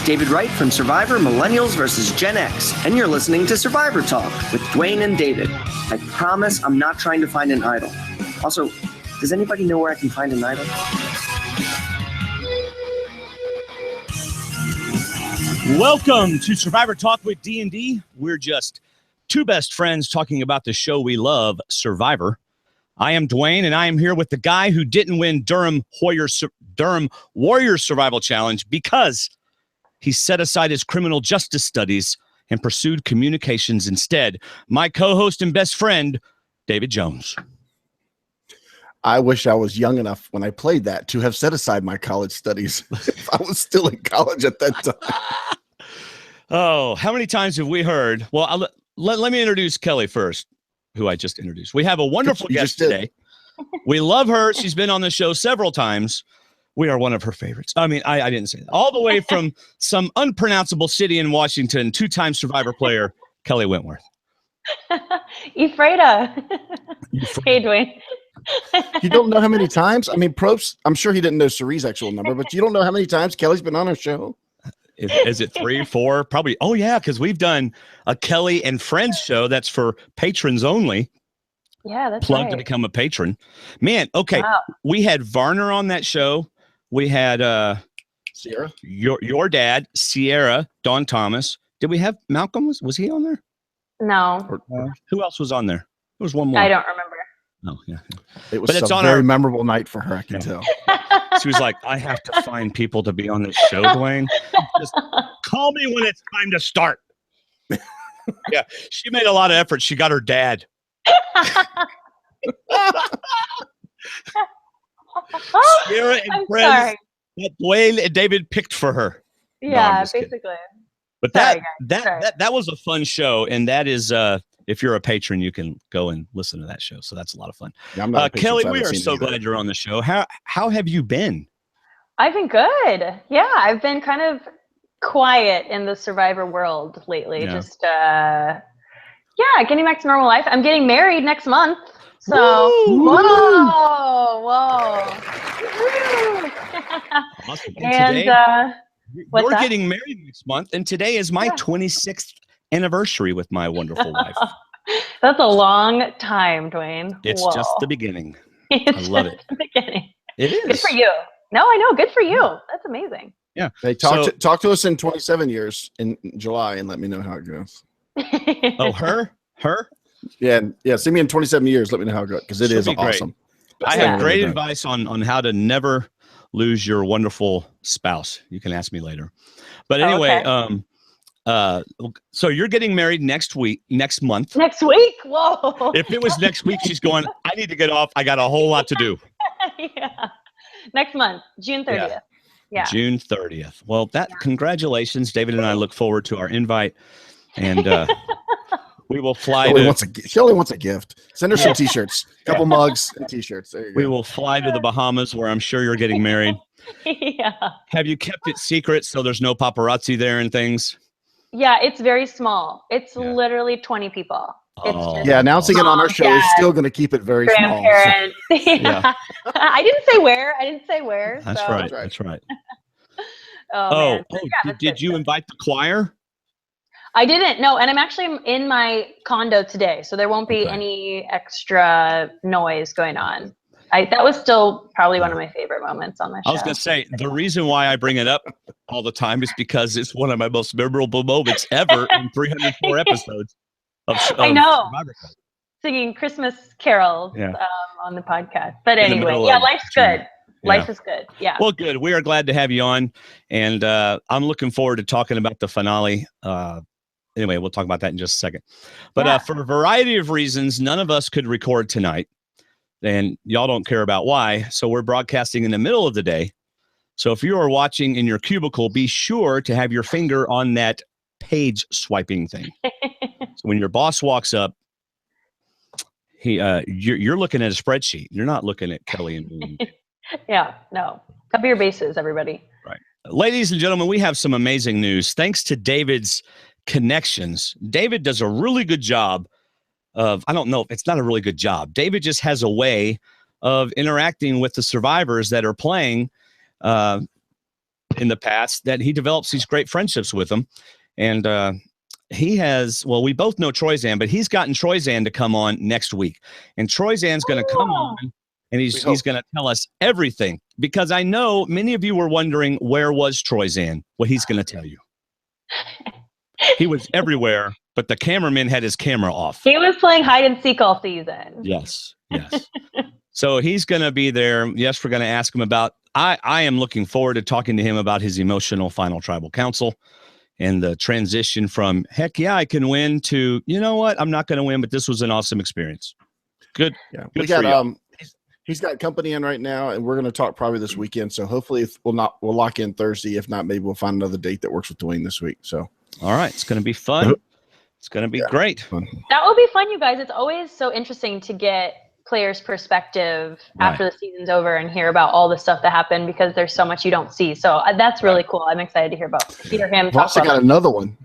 David Wright from Survivor Millennials vs. Gen X, and you're listening to Survivor Talk with Dwaine and David. I promise I'm not trying to find an idol. Also, does anybody know where I can find an idol? Welcome to Survivor Talk with D&D. We're just two best friends talking about the show we love, Survivor. I am Dwaine, and I am here with the guy who didn't win Durham Warriors Survival Challenge because he set aside his criminal justice studies and pursued communications instead. My co-host and best friend, David Jones. I wish I was young enough when I played that to have set aside my college studies if I was still in college at that time. Oh, how many times have we heard? Well, let me introduce Kelley first, who I just introduced. We have a wonderful guest today. We love her. She's been on the show several times. We are one of her favorites. I mean, I didn't say that. All the way from some unpronounceable city in Washington, two-time Survivor player, Kelley Wentworth. Ephrata. Hey, Dwaine. You don't know how many times? I mean, Probst, I'm sure he didn't know Cirie's actual number, but you don't know how many times Kelley's been on our show? Is it 3, 4? Probably. Oh, yeah, because we've done a Kelley and Friends show that's for patrons only. Yeah, that's Plug right. to become a patron. Man, okay. Wow. We had Varner on that show. We had Cirie? your dad, Sierra, Don Thomas. Did we have Malcolm? Was he on there? No, Who else was on there? There was one more. I don't remember. Oh, yeah. It was But it's a on very our- memorable night for her, I can tell. She was like, I have to find people to be on this show, Dwaine. Just call me when it's time to start. Yeah, she made a lot of effort. She got her dad. Sierra and I'm friends sorry. that Dwaine and David picked for her. I'm Yeah, just kidding. basically. But Sorry, that was a fun show, and that is if you're a patron, you can go and listen to that show. So that's a lot of fun. Yeah, I'm not a patron, Kelley, so I we haven't are seen so it either. glad you're on the show. How have you been? I've been good. Yeah, I've been kind of quiet in the Survivor world lately. Yeah. Just, getting back to normal life. I'm getting married next month. So, Woo! whoa. Awesome. And today, what's we're that? getting married next month, and today is my 26th anniversary with my wonderful wife. That's a long time, Dwaine. It's Whoa. just the beginning. It's love just the beginning. It is. Good for you. No, I know. Good for you. That's amazing. Yeah. Hey, talk to us in 27 years in July and let me know how it goes. Oh, her? Yeah, see me in 27 years. Let me know how it goes because it She'll is be great. awesome. I Yeah. have great advice on how to never lose your wonderful spouse. You can ask me later. But anyway, so you're getting married next month. Next week? Whoa. If it was next week, she's going, I need to get off. I got a whole lot to do. Yeah. Next month, June 30th. Yeah. June 30th. Well, congratulations. David and I look forward to our invite. And we will fly Kelley wants a gift. Send her some t-shirts, couple mugs and t-shirts. There you go. we will fly to the Bahamas where I'm sure you're getting married. Yeah. Have you kept it secret so there's no paparazzi there and things? Yeah, it's very small. It's Yeah. literally 20 people. It's Oh. just Yeah, announcing it on our show is Dad, still going to keep it very small. so- grandparents. Yeah. I didn't say where. That's so- right. That's right. Oh, man. So, yeah, that's did good. you invite the choir? I didn't. No, and I'm actually in my condo today, so there won't be Okay. any extra noise going on. That was still probably one of my favorite moments on the show. I was going to say, the reason why I bring it up all the time is because it's one of my most memorable moments ever in 304 episodes of I know. Survivor Talk. Singing Christmas carols Yeah. on the podcast. But In the anyway, middle yeah, of life's June. good. Life is good. Yeah. Well, good. We are glad to have you on, and I'm looking forward to talking about the finale. Anyway, we'll talk about that in just a second. But for a variety of reasons, none of us could record tonight, and y'all don't care about why. So we're broadcasting in the middle of the day. So if you are watching in your cubicle, be sure to have your finger on that page swiping thing. So when your boss walks up, you're looking at a spreadsheet. You're not looking at Kelley and me. Yeah, no. Cover your bases, everybody. Right. Ladies and gentlemen, we have some amazing news. Thanks to David's connections. David does a really good job of, I don't know, it's not a really good job. David just has a way of interacting with the survivors that are playing in the past that he develops these great friendships with them. And he has, well, we both know Troyzan, but he's gotten Troyzan to come on next week. And Troyzan's going to come on, and he's going to tell us everything, because I know many of you were wondering, where was Troyzan? Well, he's going to tell you. He was everywhere, but the cameraman had his camera off. He was playing hide and seek all season. Yes. So he's going to be there. Yes, we're going to ask him about, I am looking forward to talking to him about his emotional final tribal council and the transition from, heck yeah, I can win, to, you know what, I'm not going to win, but this was an awesome experience. Good. Yeah. Good We got, he's got company in right now, and we're going to talk probably this weekend. So hopefully we'll lock in Thursday. If not, maybe we'll find another date that works with Dwaine this week. So, all right. It's going to be fun. It's going to be great. Fun. That will be fun, you guys. It's always so interesting to get players' perspective after the season's over and hear about all the stuff that happened, because there's so much you don't see. So that's really cool. I'm excited to hear him. We've also got another one.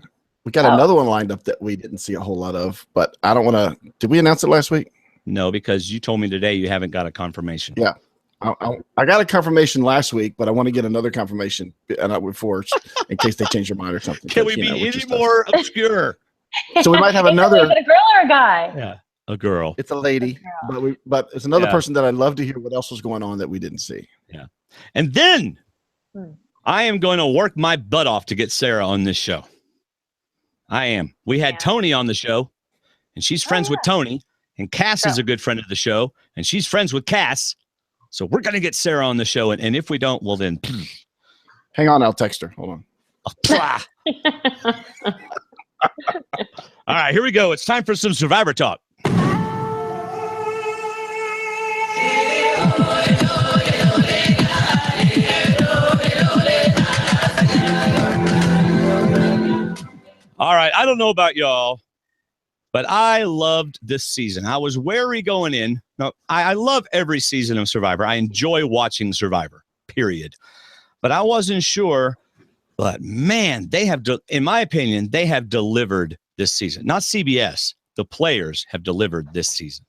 We got another one lined up that we didn't see a whole lot of, but I don't want to. Did we announce it last week? No, because you told me today you haven't got a confirmation. Yeah. I got a confirmation last week, but I want to get another confirmation before, in case they change their mind or something. Can we be any more obscure? So we might have another. Is it a girl or a guy? Yeah, a girl. It's a lady, but it's another person that I'd love to hear what else was going on that we didn't see. Yeah, and then I am going to work my butt off to get Sarah on this show. I am. We had Tony on the show, and she's friends with Tony, and Cass is a good friend of the show, and she's friends with Cass. So we're going to get Sarah on the show, and if we don't, well then. Hang on, I'll text her. Hold on. All right, here we go. It's time for some Survivor talk. All right, I don't know about y'all, but I loved this season. I was wary going in. No, I love every season of Survivor. I enjoy watching Survivor, period. But I wasn't sure. But man, they have, in my opinion, they have delivered this season. Not CBS. The players have delivered this season.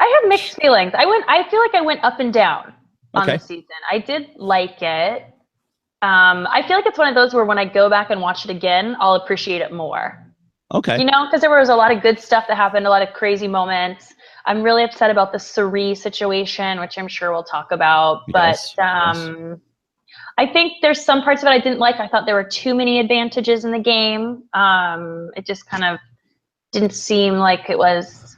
I have mixed feelings. I feel like I went up and down on the season. I did like it. I feel like it's one of those where when I go back and watch it again, I'll appreciate it more. Okay. You know, because there was a lot of good stuff that happened, a lot of crazy moments. I'm really upset about the Cirie situation, which I'm sure we'll talk about. But I think there's some parts of it I didn't like. I thought there were too many advantages in the game. It just kind of didn't seem like it was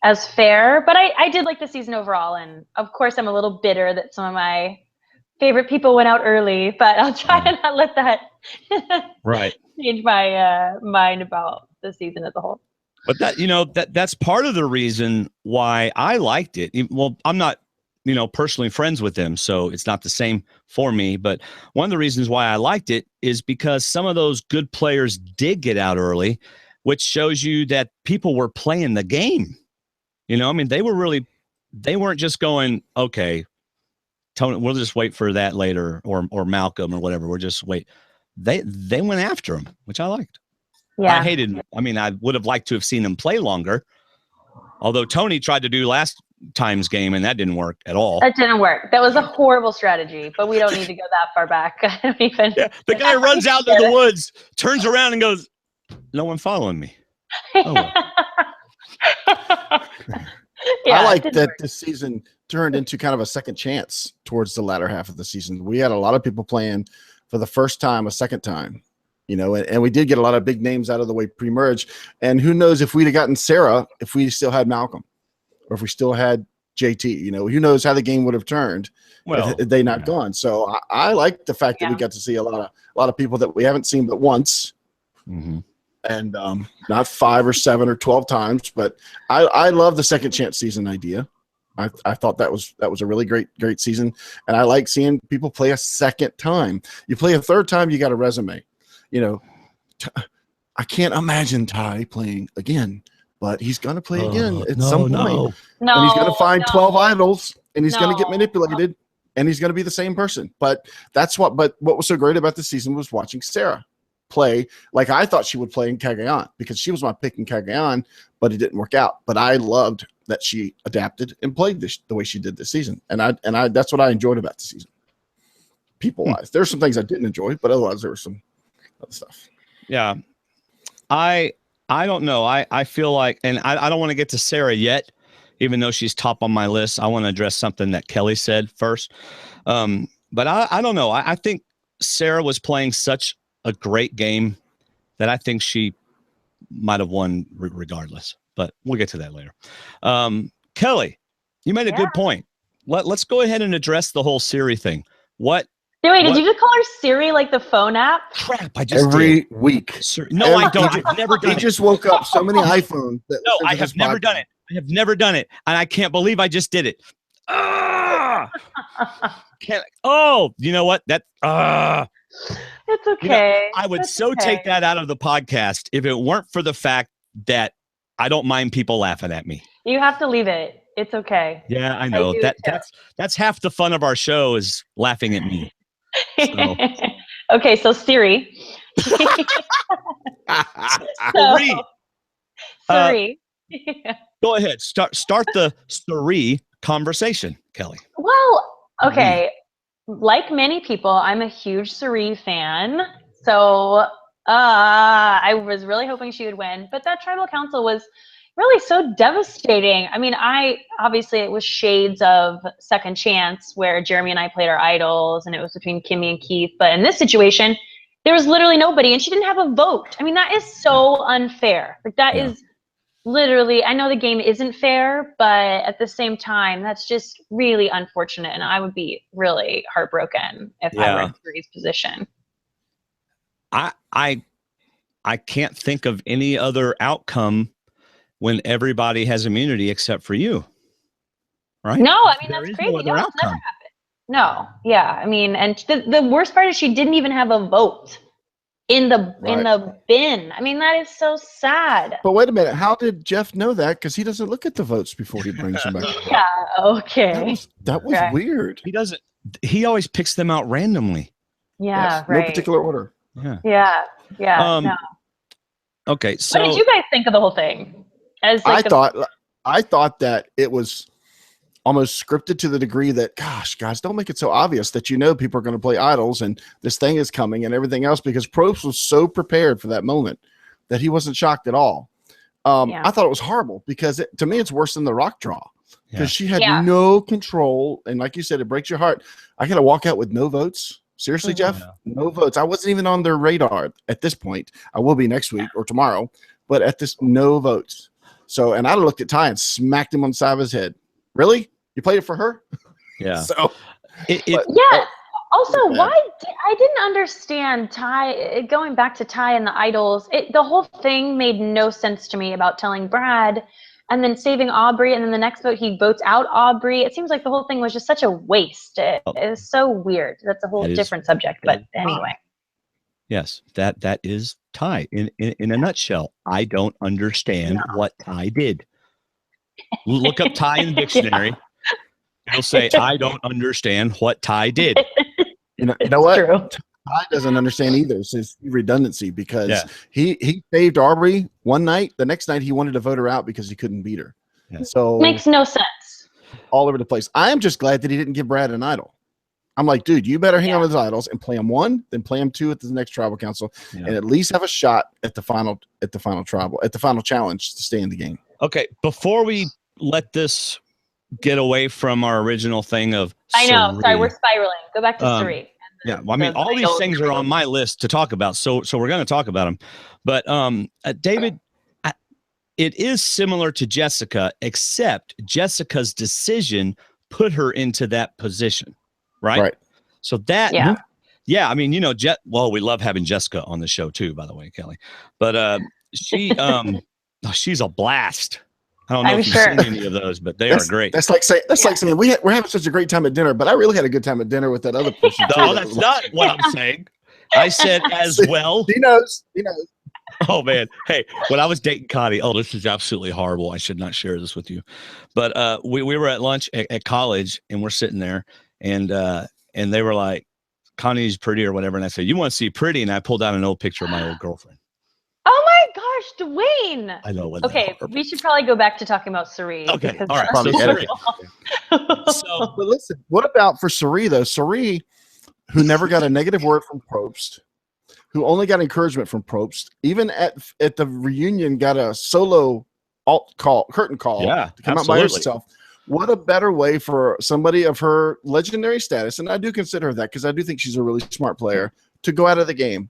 as fair. But I did like the season overall. And of course, I'm a little bitter that some of my favorite people went out early. But I'll try to not let that change my mind about the season as a whole. But that's part of the reason why I liked it. Well, I'm not, personally friends with them, so it's not the same for me. But one of the reasons why I liked it is because some of those good players did get out early, which shows you that people were playing the game. They weren't just going, okay, Tony, we'll just wait for that later, or Malcolm or whatever. We'll just wait. They went after him, which I liked. Yeah. I would have liked to have seen him play longer. Although Tony tried to do last time's game, and that didn't work at all. That didn't work. That was a horrible strategy, but we don't need to go that far back. I don't even. Yeah, the guy runs out into the woods, turns around and goes, "No one following me." Oh, well. I like that this season turned into kind of a second chance towards the latter half of the season. We had a lot of people playing for the first time, a second time. And we did get a lot of big names out of the way pre-merge. And who knows if we'd have gotten Sarah, if we still had Malcolm, or if we still had JT, who knows how the game would have turned if they not gone. So I like the fact that we got to see a lot of people that we haven't seen but once, and not 5 or 7 or 12 times. But I love the second chance season idea. I thought that was a really great season, and I like seeing people play a second time. You play a third time, you got a resume. I can't imagine Ty playing again, but he's going to play again at some point. No, and he's going to find 12 idols, and he's going to get manipulated, and he's going to be the same person. But what was so great about this season was watching Sarah play like I thought she would play in Cagayan, because she was my pick in Cagayan, but it didn't work out. But I loved that she adapted and played the way she did this season. And I that's what I enjoyed about the season. people wise. There's some things I didn't enjoy, but otherwise there was some other stuff. Yeah. I don't know. I feel like, and I don't want to get to Sarah yet, even though she's top on my list. I want to address something that Kelley said first. But I don't know. I think Sarah was playing such a great game that I think she might have won regardless, but we'll get to that later. Kelley, you made a good point. Let's go ahead and address the whole Cirie thing. Wait, did you just call her Cirie like the phone app? Crap, I just every week. No, I don't. I've never done it. He just woke up so many iPhones. No, I have never done it. I have never done it, and I can't believe I just did it. You know what? It's okay. I would take that out of the podcast if it weren't for the fact that I don't mind people laughing at me. You have to leave it. It's okay. Yeah, I know. That's half the fun of our show is laughing at me. So. Okay, so Cirie. Cirie. Go ahead. Start the Cirie conversation, Kelley. Well, okay. Like many people, I'm a huge Cirie fan. So I was really hoping she would win, but that tribal council was really so devastating. I mean, obviously it was shades of Second Chance where Jeremy and I played our idols and it was between Kimmy and Keith. But in this situation, there was literally nobody and she didn't have a vote. I mean, that is so unfair. Like that is literally, I know the game isn't fair, but at the same time, that's just really unfortunate. And I would be really heartbroken if I were in Cirie's position. I can't think of any other outcome when everybody has immunity except for you, right? No, I mean, that's crazy. No, it's never happened. No, yeah. I mean, and the worst part is she didn't even have a vote in the bin. I mean, that is so sad. But wait a minute. How did Jeff know that? Because he doesn't look at the votes before he brings them back. Yeah, okay. That was weird. He doesn't. He always picks them out randomly. Yeah, right. No particular order. Yeah. No. Okay, so what did you guys think of the whole thing? I thought that it was almost scripted to the degree that, gosh, guys, don't make it so obvious that people are going to play idols and this thing is coming and everything else, because Probst was so prepared for that moment that he wasn't shocked at all. I thought it was horrible because to me, it's worse than the rock draw because she had no control. And like you said, it breaks your heart. I got to walk out with no votes. Seriously, Jeff, no votes. I wasn't even on their radar at this point. I will be next week or tomorrow, but at this, no votes. So, and I looked at Ty and smacked him on the side of his head. Really? You played it for her? Yeah. So, Also, I didn't understand Ty, going back to Ty and the idols, the whole thing made no sense to me about telling Brad and then saving Aubry, and then the next vote he votes out Aubry. It seems like the whole thing was just such a waste. It is so weird. That's a whole different subject, but anyway. Yes, that is Ty. In a nutshell, I don't understand what Ty did. Look up Ty in the dictionary. You'll say, I don't understand what Ty did. You know what? True. Ty doesn't understand either. It's his redundancy because he saved Aubry one night. The next night he wanted to vote her out because he couldn't beat her. Yeah. So makes no sense. All over the place. I am just glad that he didn't give Brad an idol. I'm like, dude, you better hang on to his idols and play him one, then play him two at the next tribal council, and at least have a shot at the final challenge to stay in the game. Okay, before we let this get away from our original thing of Cirie. Sorry, we're spiraling. Go back to Cirie. Well, I mean, all these things are on my list to talk about, so we're going to talk about them. But David, it is similar to Jessica, except Jessica's decision put her into that position. Right. So that, I mean, we love having Jessica on the show too, by the way, Kelley, but she's a blast. I don't know if you've seen any of those, but are great. That's like saying we're having such a great time at dinner, but I really had a good time at dinner with that other person. No, that's not what I'm saying. I said as well. He knows. Oh man. Hey, when I was dating Connie, this is absolutely horrible. I should not share this with you, but we were at lunch at college and we're sitting there. And they were like, Connie's pretty or whatever. And I said, you want to see pretty? And I pulled out an old picture of my old girlfriend. Oh my gosh, Dwaine. I know. Okay, we should probably go back to talking about Cirie. Okay, all right. But listen, what about for Cirie though? Cirie, who never got a negative word from Probst, who only got encouragement from Probst, even at the reunion got a solo curtain call to come out by herself. What a better way for somebody of her legendary status, and I do consider her that because I do think she's a really smart player, to go out of the game,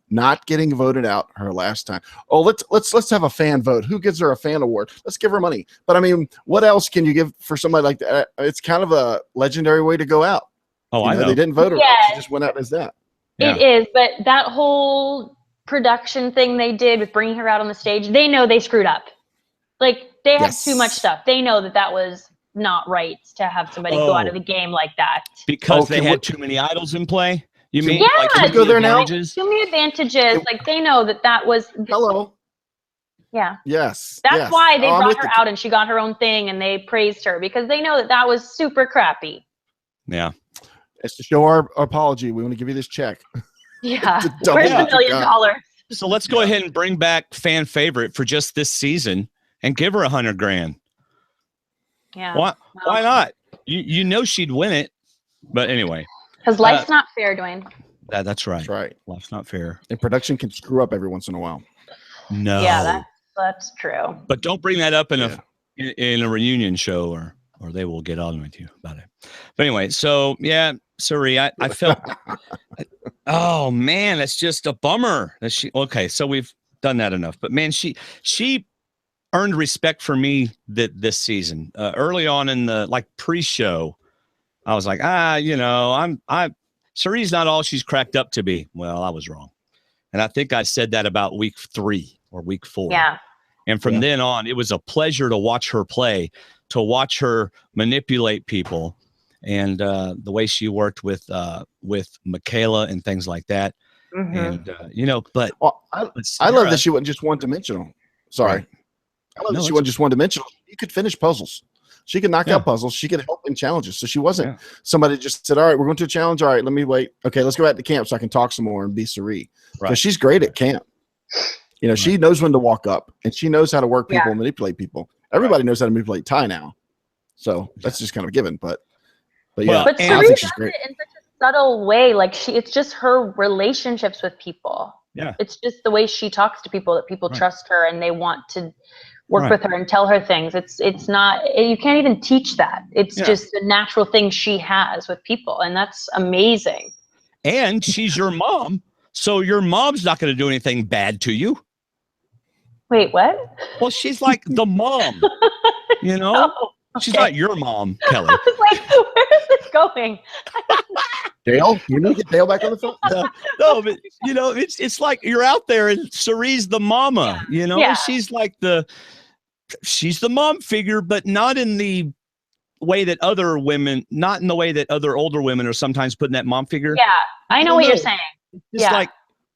not getting voted out her last time. Oh, let's have a fan vote. Who gives her a fan award? Let's give her money. But I mean, what else can you give for somebody like that? It's kind of a legendary way to go out. Oh, I know. They didn't vote her. Yes. She just went out as that. It is, but that whole production thing they did with bringing her out on the stage, they know they screwed up. Like, they had too much stuff. They know that was not right to have somebody go out of the game like that. Because they had too many idols in play? You mean? Yeah, like, can we go there now? Too many advantages. Like, they know that was... Hello. Yeah. Yes. That's why they brought her out and she got her own thing and they praised her because they know that was super crappy. Yeah. It's to show our apology. We want to give you this check. Yeah. Where's the $1 million? So let's go ahead and bring back fan favorite for just this season and give her $100,000. Yeah. Why not? You know she'd win it. But anyway. Because life's not fair, Dwaine. That's right. That's right. Life's not fair. And production can screw up every once in a while. No. Yeah, that's true. But don't bring that up in a reunion show or they will get on with you about it. But anyway, so yeah, Cirie, I felt oh man, that's just a bummer that okay, so we've done that enough. But man, she earned respect for me this season. Early on in the pre-show, I was like, Cirie's not all she's cracked up to be. Well, I was wrong. And I think I said that about week 3 or week 4. Yeah. And from then on, it was a pleasure to watch her play, to watch her manipulate people, and the way she worked with Michaela and things like that. Mm-hmm. And but I love that she wasn't just one-dimensional. Sorry, right. I love that she wasn't just one-dimensional. She could finish puzzles. She could knock out puzzles. She could help in challenges. So she wasn't somebody just said, all right, we're going to a challenge. All right, let me wait. Okay, let's go back to camp so I can talk some more and be Cirie. Because she's great at camp. She knows when to walk up and she knows how to work people and manipulate people. Everybody knows how to manipulate Ty now. So that's just kind of a given. But yeah, but Cirie does it in such a subtle way. Like it's just her relationships with people. Yeah. It's just the way she talks to people that people trust her and they want to work with her and tell her things. It's not, you can't even teach that. It's just a natural thing she has with people. And that's amazing. And she's your mom. So your mom's not going to do anything bad to you. Wait, what? Well, she's like the mom, Oh, okay. She's not your mom, Kelley. I was like, where is this going? Dale, you need to get Dale back on the phone. No, but it's like you're out there and Cirie's the mama. She's like she's the mom figure, but not in the way that other women, not in the way that other older women are sometimes putting that mom figure. Yeah, I know what you're saying. It's like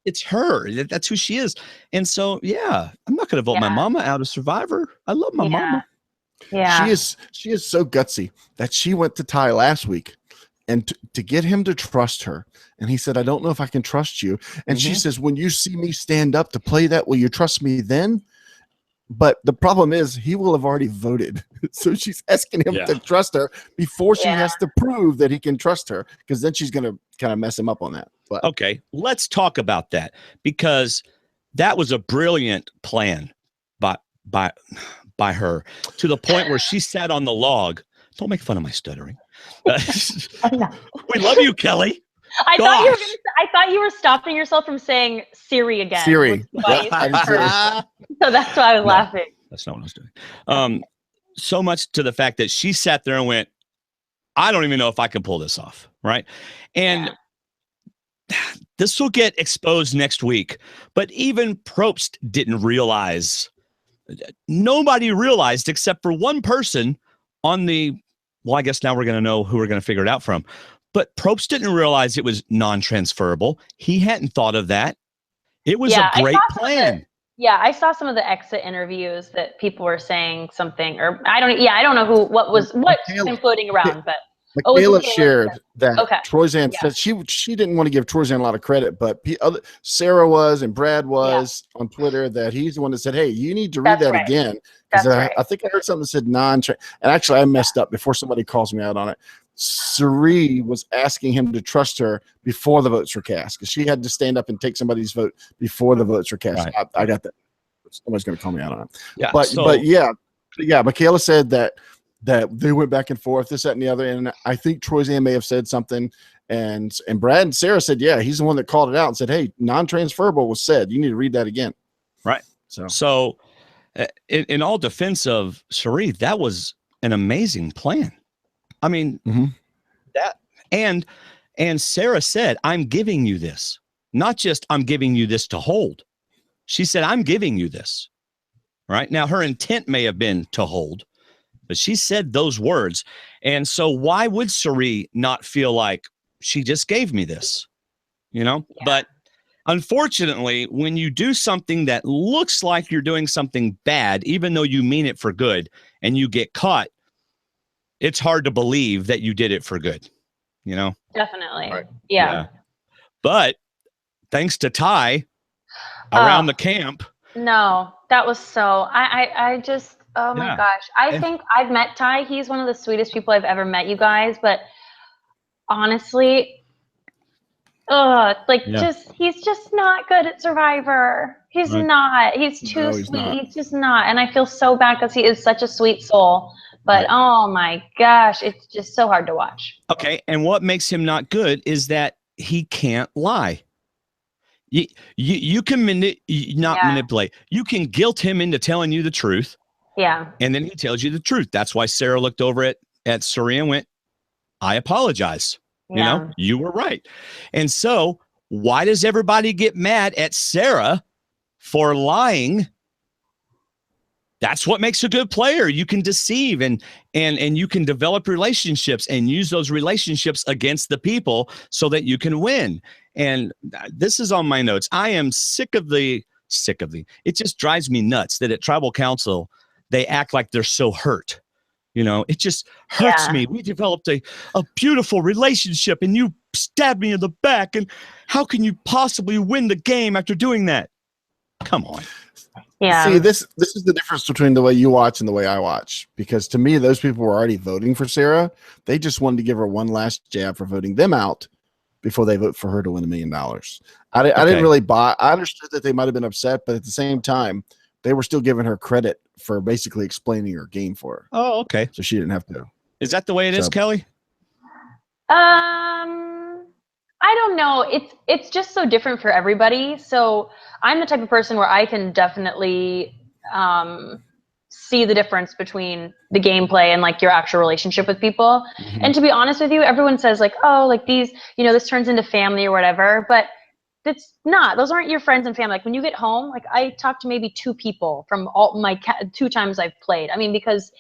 it's her. That's who she is. And so, I'm not going to vote my mama out of Survivor. I love my mama. Yeah, she is so gutsy that she went to Ty last week. And to get him to trust her. And he said, I don't know if I can trust you. And she says, when you see me stand up to play that, will you trust me then? But the problem is he will have already voted. So she's asking him to trust her before she has to prove that he can trust her. Because then she's going to kind of mess him up on that. But okay, let's talk about that. Because that was a brilliant plan by her, to the point where she sat on the log. Don't make fun of my stuttering. We love you, Kelley. I thought you were stopping yourself from saying Cirie again. Cirie. So that's why I was laughing. That's not what I was doing. So much to the fact that she sat there and went, I don't even know if I can pull this off. Right. And this will get exposed next week. But even Probst didn't realize. Nobody realized except for one person on the. Well, I guess now we're going to know who we're going to figure it out from. But Probst didn't realize it was non-transferable. He hadn't thought of that. It was a great plan. I saw some of the exit interviews that people were saying something, or I don't know what's been floating around, but Michaela shared that Troyzan said she didn't want to give Troyzan a lot of credit, but Sarah was and Brad was on Twitter that he's the one that said, hey, you need to read that again. Because I think I heard something that said and actually I messed up before somebody calls me out on it. Cirie was asking him to trust her before the votes were cast, because she had to stand up and take somebody's vote before the votes were cast. Right. I got that. Somebody's going to call me out on it. Yeah, but yeah, Michaela said that they went back and forth, this, that, and the other. And I think Troyzan may have said something. And Brad and Sarah said, yeah, he's the one that called it out and said, hey, non-transferable was said. You need to read that again. Right. So in all defense of Cirie, that was an amazing plan. I mean, that and Sarah said, I'm giving you this, not just I'm giving you this to hold. She said, I'm giving you this. Right now, her intent may have been to hold, but she said those words. And so why would Cirie not feel like she just gave me this, you know? Yeah. But unfortunately, when you do something that looks like you're doing something bad, even though you mean it for good, and you get caught, it's hard to believe that you did it for good, you know? Definitely. Right. Yeah. But thanks to Ty around the camp. No, that was so, I just, oh my gosh. I think I've met Ty. He's one of the sweetest people I've ever met, you guys. But honestly, he's just not good at Survivor. He's not. He's too sweet. He's just not. And I feel so bad because he is such a sweet soul. But oh my gosh, it's just so hard to watch. Okay, and what makes him not good is that he can't lie. You can manipulate. You can guilt him into telling you the truth. Yeah. And then he tells you the truth. That's why Sarah looked over at Cirie and went, I apologize. Yeah. You know, you were right. And so why does everybody get mad at Sarah for lying? That's what makes a good player. You can deceive and you can develop relationships and use those relationships against the people so that you can win. And this is on my notes. I am sick of the, it just drives me nuts that at tribal council, they act like they're so hurt. You know, it just hurts me. We developed a beautiful relationship and you stabbed me in the back. And how can you possibly win the game after doing that? Come on. Yeah. See, this is the difference between the way you watch and the way I watch. Because to me, those people were already voting for Sarah. They just wanted to give her one last jab for voting them out before they vote for her to win $1 million. I didn't really buy. I understood that they might have been upset, but at the same time, they were still giving her credit for basically explaining her game for her. Oh, okay. So she didn't have to. Is that the way it is, Kelley? I don't know. It's just so different for everybody. So I'm the type of person where I can definitely see the difference between the gameplay and like your actual relationship with people. Mm-hmm. And to be honest with you, everyone says like, oh, like these, you know, this turns into family or whatever, but it's not. Those aren't your friends and family. Like when you get home, like I talked to maybe 2 people from all my 2 times I've played. I mean, because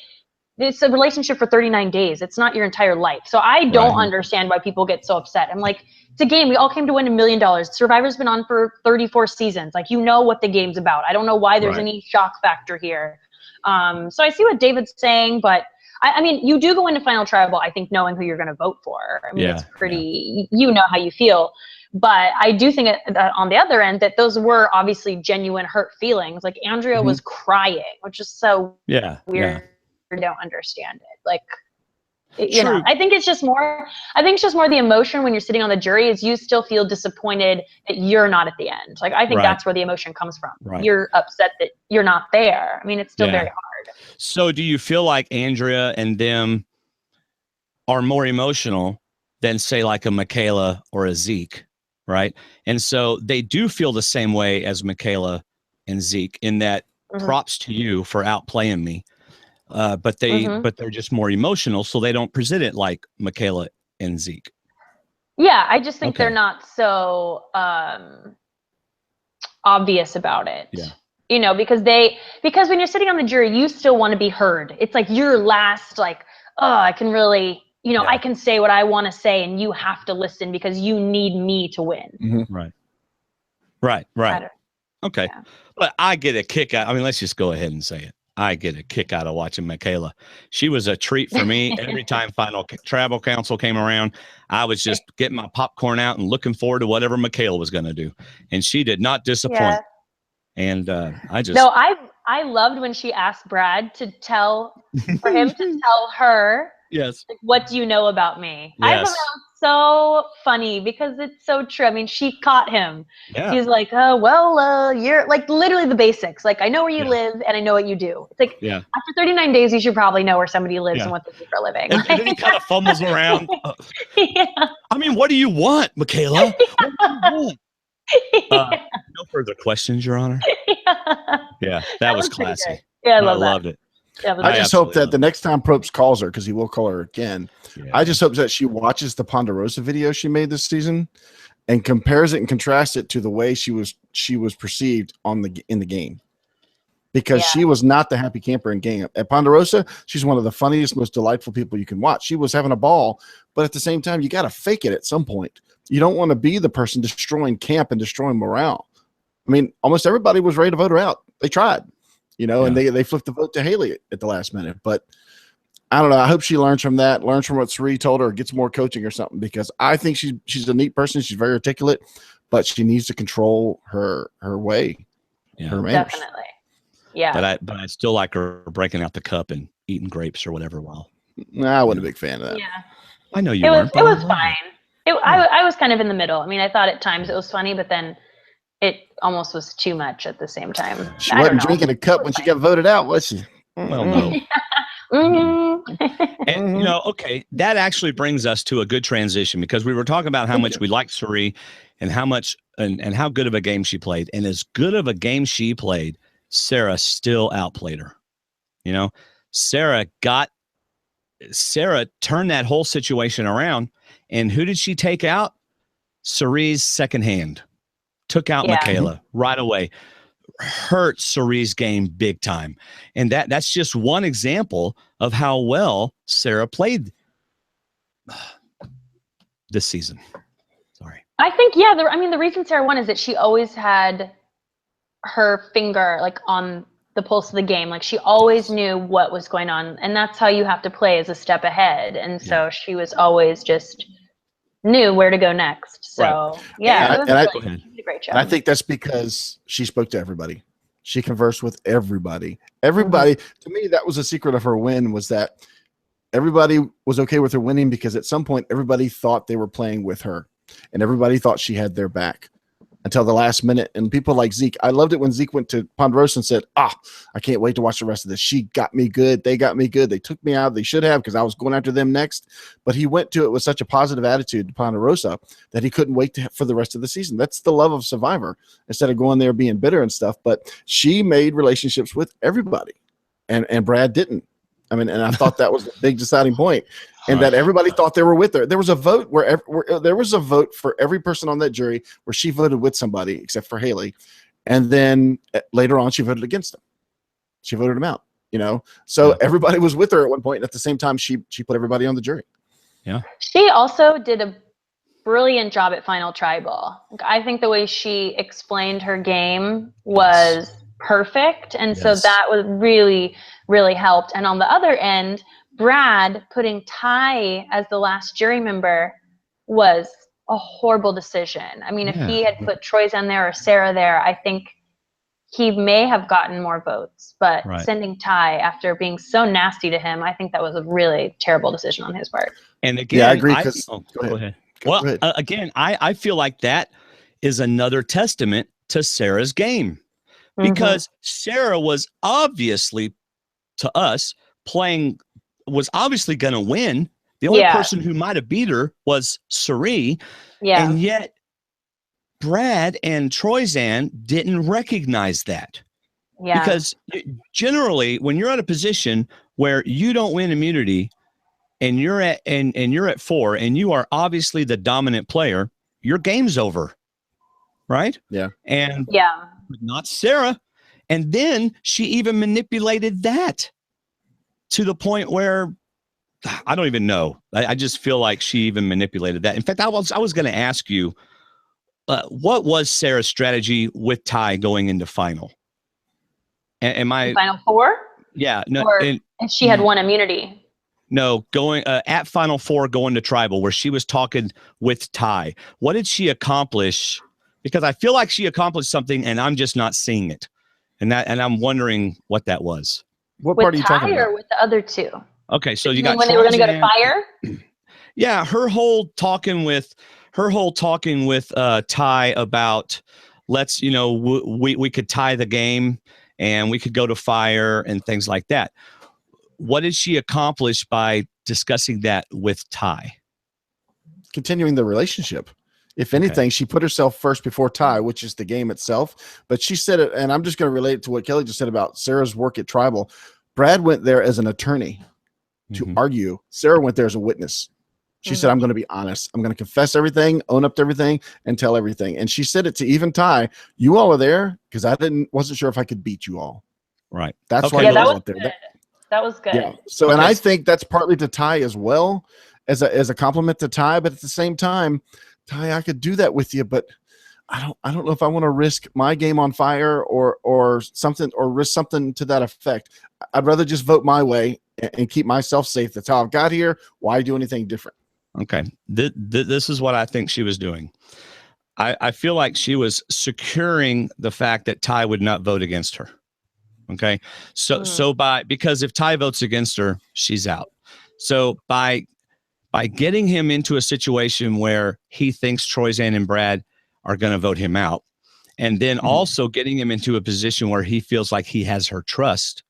it's a relationship for 39 days. It's not your entire life. So I don't understand why people get so upset. I'm like, it's a game. We all came to win $1 million. Survivor's been on for 34 seasons. Like, you know what the game's about. I don't know why there's any shock factor here. So I see what David's saying, but I mean, you do go into Final Tribal, I think, knowing who you're going to vote for. I mean, it's pretty, you know how you feel. But I do think that on the other end, that those were obviously genuine hurt feelings. Like Andrea was crying, which is so weird. Yeah. I don't understand it. Like, you know, I think it's just more the emotion when you're sitting on the jury is you still feel disappointed that you're not at the end. Like, I think that's where the emotion comes from. Right. You're upset that you're not there. I mean, it's still very hard. So do you feel like Andrea and them are more emotional than, say, like a Michaela or a Zeke, right? And so they do feel the same way as Michaela and Zeke in that props to you for outplaying me. But they're just more emotional, so they don't present it like Michaela and Zeke. Yeah, I just think they're not so obvious about it. Yeah. You know, because when you're sitting on the jury, you still want to be heard. It's like your last, like, oh, I can really, you know, I can say what I want to say, and you have to listen because you need me to win. Mm-hmm. Right. Okay, but I get a kick out. I mean, let's just go ahead and say it. I get a kick out of watching Michaela. She was a treat for me. Every time Final Tribal Council came around, I was just getting my popcorn out and looking forward to whatever Michaela was going to do. And she did not disappoint. Yeah. And I loved when she asked Brad for him to tell her Yes. Like, what do you know about me? Yes. I thought that was so funny because it's so true. I mean, she caught him. Yeah. He's like, oh, well, you're like literally the basics. Like, I know where you live and I know what you do. It's like, after 39 days, you should probably know where somebody lives and what they do for a living. And then he kind of fumbles around. Yeah. I mean, what do you want, Michaela? What do you want? No further questions, Your Honor. Yeah, that was classy. Yeah, I love that. Loved it. Yeah, I just hope that the next time Probst calls her, because he will call her again, I just hope that she watches the Ponderosa video she made this season and compares it and contrasts it to the way she was perceived in the game. Because she was not the happy camper in game. At Ponderosa, she's one of the funniest, most delightful people you can watch. She was having a ball, but at the same time, you got to fake it at some point. You don't want to be the person destroying camp and destroying morale. I mean, almost everybody was ready to vote her out. They tried, and they flipped the vote to Haley at the last minute. But I don't know. I hope she learns from that, learns from what Cirie told her, gets more coaching or something, because I think she's a neat person. She's very articulate, but she needs to control her way, her manners. Definitely. Yeah. But I still like her breaking out the cup and eating grapes or whatever. I wasn't a big fan of that. Yeah. I know you weren't. It was fine. I was kind of in the middle. I mean, I thought at times it was funny, but then it almost was too much at the same time. She wasn't drinking a cup when she got voted out, was she? Well, no. And okay, that actually brings us to a good transition, because we were talking about how much we liked Cirie and how much and how good of a game she played. And as good of a game she played, Sarah still outplayed her. Sarah turned that whole situation around. And who did she take out? Cirie's second hand. Took out Michaela right away. Hurt Cirie's game big time. And that's just one example of how well Sarah played this season. Sorry. I think, the reason Sarah won is that she always had her finger like on the pulse of the game. Like, she always knew what was going on, and that's how you have to play, as a step ahead. And so she was always just knew where to go next. So she did a great job. And I think that's because she spoke to everybody. She conversed with everybody. Everybody, to me, that was a secret of her win, was that everybody was okay with her winning, because at some point everybody thought they were playing with her and everybody thought she had their back until the last minute. And people like Zeke, I loved it when Zeke went to Ponderosa and said, I can't wait to watch the rest of this. She got me good. They got me good. They took me out. They should have, because I was going after them next. But he went to it with such a positive attitude to Ponderosa that he couldn't wait for the rest of the season. That's the love of Survivor, instead of going there being bitter and stuff. But she made relationships with everybody, and Brad didn't. I mean, and I thought that was a big deciding point, and that everybody thought they were with her. There was a vote where there was a vote for every person on that jury where she voted with somebody except for Haley, and then later on she voted against them. She voted him out. So everybody was with her at one point, and at the same time she put everybody on the jury. Yeah. She also did a brilliant job at Final Tribal. I think the way she explained her game was perfect, and so that was really, really helped. And on the other end, Brad putting Ty as the last jury member was a horrible decision. I mean, if he had put Troyzan there or Sarah there, I think he may have gotten more votes. But sending Ty after being so nasty to him, I think that was a really terrible decision on his part. And again, I agree. Go ahead. Well, again, I feel like that is another testament to Sarah's game, because Sarah was obviously, to us, was obviously going to win. The only person who might have beat her was Cirie. Yeah. And yet Brad and Troyzan didn't recognize that. Yeah. Because generally, when you're at a position where you don't win immunity and you're at 4 and you are obviously the dominant player, your game's over. Right? Yeah. And not Sarah. And then she even manipulated that to the point where I don't even know. I just feel like she even manipulated that. In fact, I was going to ask you, what was Sarah's strategy with Ty going into final? Am I Final 4? Yeah. No. And she had won immunity. No, going at Final 4, going to Tribal, where she was talking with Ty. What did she accomplish? Because I feel like she accomplished something, and I'm just not seeing it. And I'm wondering what that was. What part are you talking about? Or with the other two? Okay, so you got when they were going to go to Troyzan. fire. Yeah, her whole talking with Ty about let's we could tie the game and we could go to fire and things like that. What did she accomplish by discussing that with Ty? Continuing the relationship. If anything, she put herself first before Ty, which is the game itself. But she said it, and I'm just going to relate it to what Kelley just said about Sarah's work at Tribal. Brad went there as an attorney to argue. Sarah went there as a witness. She said, I'm going to be honest. I'm going to confess everything, own up to everything, and tell everything. And she said it to even Ty. You all are there because I wasn't sure if I could beat you all. Right. That's why that I was went there. That was good. Yeah. So, and I think that's partly to Ty as well, as a compliment to Ty. But at the same time, Ty, I could do that with you, but I don't know if I want to risk my game on fire or something, or risk something to that effect. I'd rather just vote my way and keep myself safe. That's how I've got here. Why do anything different? Okay. This is what I think she was doing. I feel like she was securing the fact that Ty would not vote against her. Okay. Because if Ty votes against her, she's out. So by getting him into a situation where he thinks Troyzan and Brad are going to vote him out, and then also getting him into a position where he feels like he has her trust,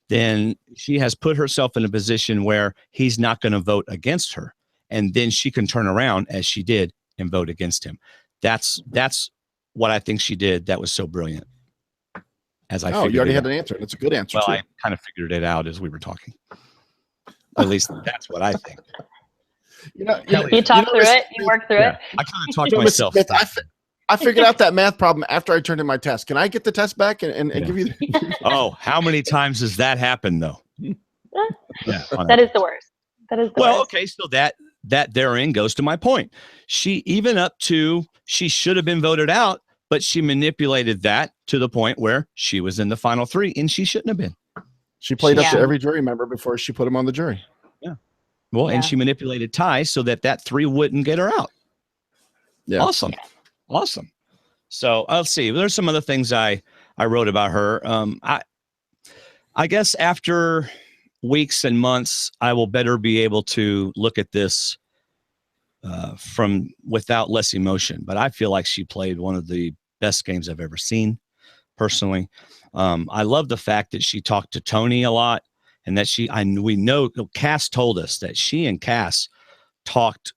then she has put herself in a position where he's not going to vote against her. And then she can turn around, as she did, and vote against him. That's what I think she did. That was so brilliant. You already had an answer. It's a good answer. Well, too. I kind of figured it out as we were talking. At least that's what I think. You talked through it. You worked through it. I kind of talked myself. Smith, I figured out that math problem after I turned in my test. Can I get the test back and give you? How many times has that happened though? That is the worst. That is the worst. Okay. So that therein goes to my point. She should have been voted out, but she manipulated that to the point where she was in the final three, and she shouldn't have been. She played up to every jury member before she put him on the jury. Yeah. Well, and she manipulated Ty so that three wouldn't get her out. Yeah. Awesome. Yeah. Awesome. So let's see. There's some other things I wrote about her. I guess after weeks and months, I will better be able to look at this from without less emotion. But I feel like she played one of the best games I've ever seen, personally. I love the fact that she talked to Tony a lot, and that we know Cass told us that she and Cass talked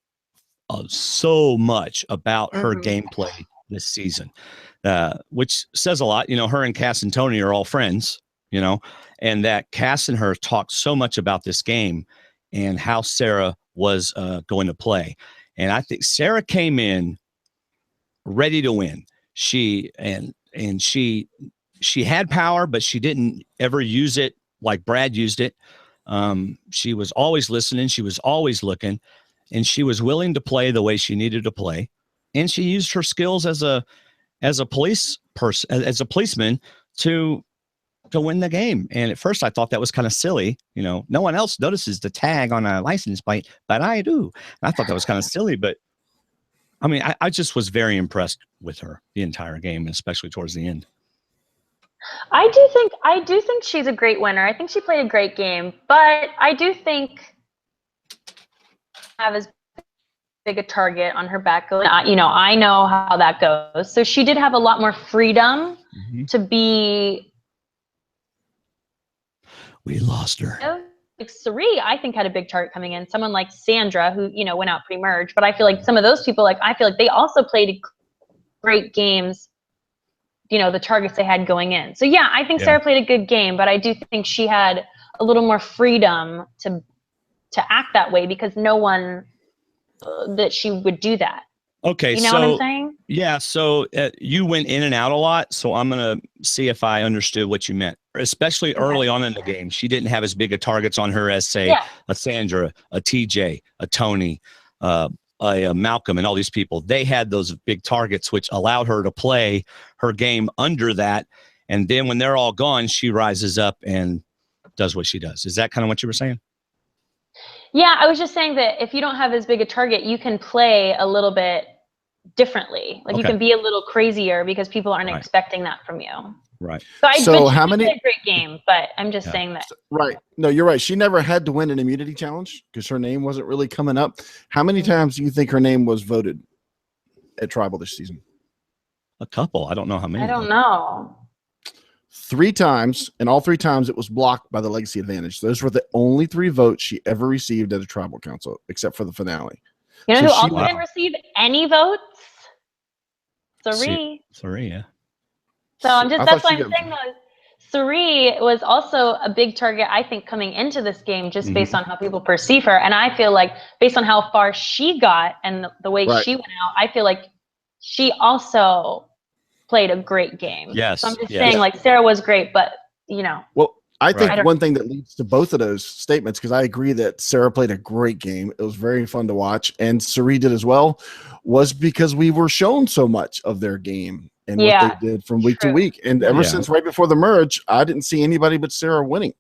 so much about her gameplay this season, which says a lot. Her and Cass and Tony are all friends, and that Cass and her talked so much about this game and how Sarah was going to play. And I think Sarah came in ready to win. She had power, but she didn't ever use it like Brad used it. She was always listening. She was always looking, and she was willing to play the way she needed to play. And she used her skills as a policeman to win the game. And at first I thought that was kind of silly. No one else notices the tag on a license plate, but I do. And I thought that was kind of silly, but I mean, I just was very impressed with her the entire game, especially towards the end. I do think she's a great winner. I think she played a great game, but I do think have as big a target on her back. I know how that goes. So she did have a lot more freedom to be. We lost her. Like Cirie, I think, had a big target coming in. Someone like Sandra, who went out pre-merge, but I feel like some of those people, I feel like they also played great games. The targets they had going in. So yeah, I think Sarah played a good game, but I do think she had a little more freedom to act that way because no one that she would do that. Okay, you know what I'm saying? Yeah. So you went in and out a lot. So I'm gonna see if I understood what you meant. Especially early on in the game, she didn't have as big of targets on her as say a Sandra, a TJ, a Tony, a Malcolm, and all these people. They had those big targets, which allowed her to play her game under that. And then when they're all gone, she rises up and does what she does. Is that kind of what you were saying? Yeah, I was just saying that if you don't have as big a target, you can play a little bit differently. Like you can be a little crazier because people aren't expecting that from you. Right. So how many? A great game, but I'm just saying that. Right. No, you're right. She never had to win an immunity challenge because her name wasn't really coming up. How many times do you think her name was voted at Tribal this season? A couple. I don't know how many. I don't know. 3 times, and all 3 times it was blocked by the legacy advantage. Those were the only 3 votes she ever received at a Tribal Council, except for the finale. You know who also didn't receive any votes? Cirie. Cirie, yeah. So that's why I'm saying though, Cirie was also a big target, I think, coming into this game just based on how people perceive her. And I feel like based on how far she got and the way she went out, I feel like she also played a great game. Yes. So I'm just saying, like, Sarah was great, but, Well, I think one thing that leads to both of those statements, because I agree that Sarah played a great game. It was very fun to watch, and Cirie did as well, was because we were shown so much of their game and what they did from week to week. And ever since right before the merge, I didn't see anybody but Sarah winning.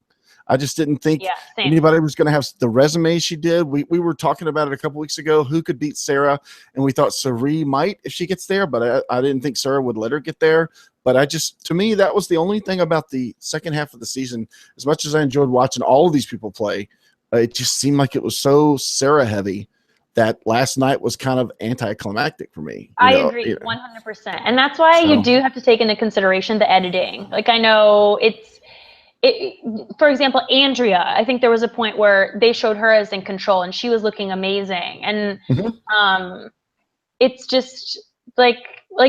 I just didn't think anybody was going to have the resume she did. We were talking about it a couple weeks ago, who could beat Sarah, and we thought Cirie might if she gets there, but I didn't think Sarah would let her get there. But to me, that was the only thing about the second half of the season. As much as I enjoyed watching all of these people play, it just seemed like it was so Sarah heavy that last night was kind of anticlimactic for me. I agree 100%. And that's why you do have to take into consideration the editing. Like, I know for example, Andrea, I think there was a point where they showed her as in control and she was looking amazing. And it's just like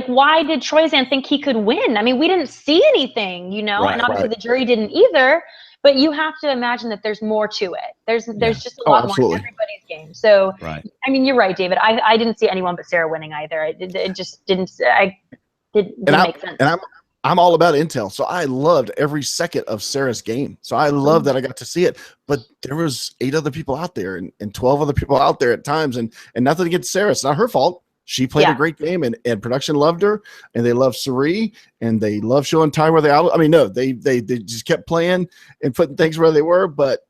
why did Troyzan think he could win? I mean, we didn't see anything, and obviously the jury didn't either. But you have to imagine that there's more to it. There's just a lot more to everybody's game. So, I mean, you're right, David. I didn't see anyone but Sarah winning either. It just didn't. Didn't make sense. And I'm all about intel, so I loved every second of Sarah's game. So I love that I got to see it. But there was 8 other people out there and 12 other people out there at times, and nothing against Sarah. It's not her fault. She played a great game, and production loved her, and they loved Cirie, and they loved showing Ty where they out. I mean, no, they just kept playing and putting things where they were. But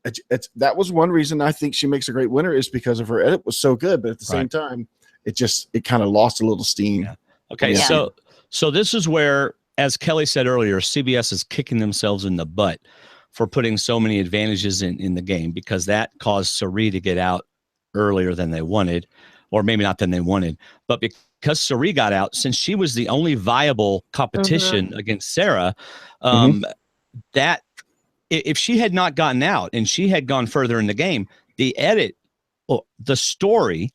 that was one reason I think she makes a great winner, is because of her edit was so good. But at the same time, it kind of lost a little steam. Yeah. Okay, so this is where, as Kelley said earlier, CBS is kicking themselves in the butt for putting so many advantages in the game, because that caused Cirie to get out earlier than they wanted. Or maybe not than they wanted, but because Cirie got out, since she was the only viable competition against Sarah, that if she had not gotten out and she had gone further in the game, the story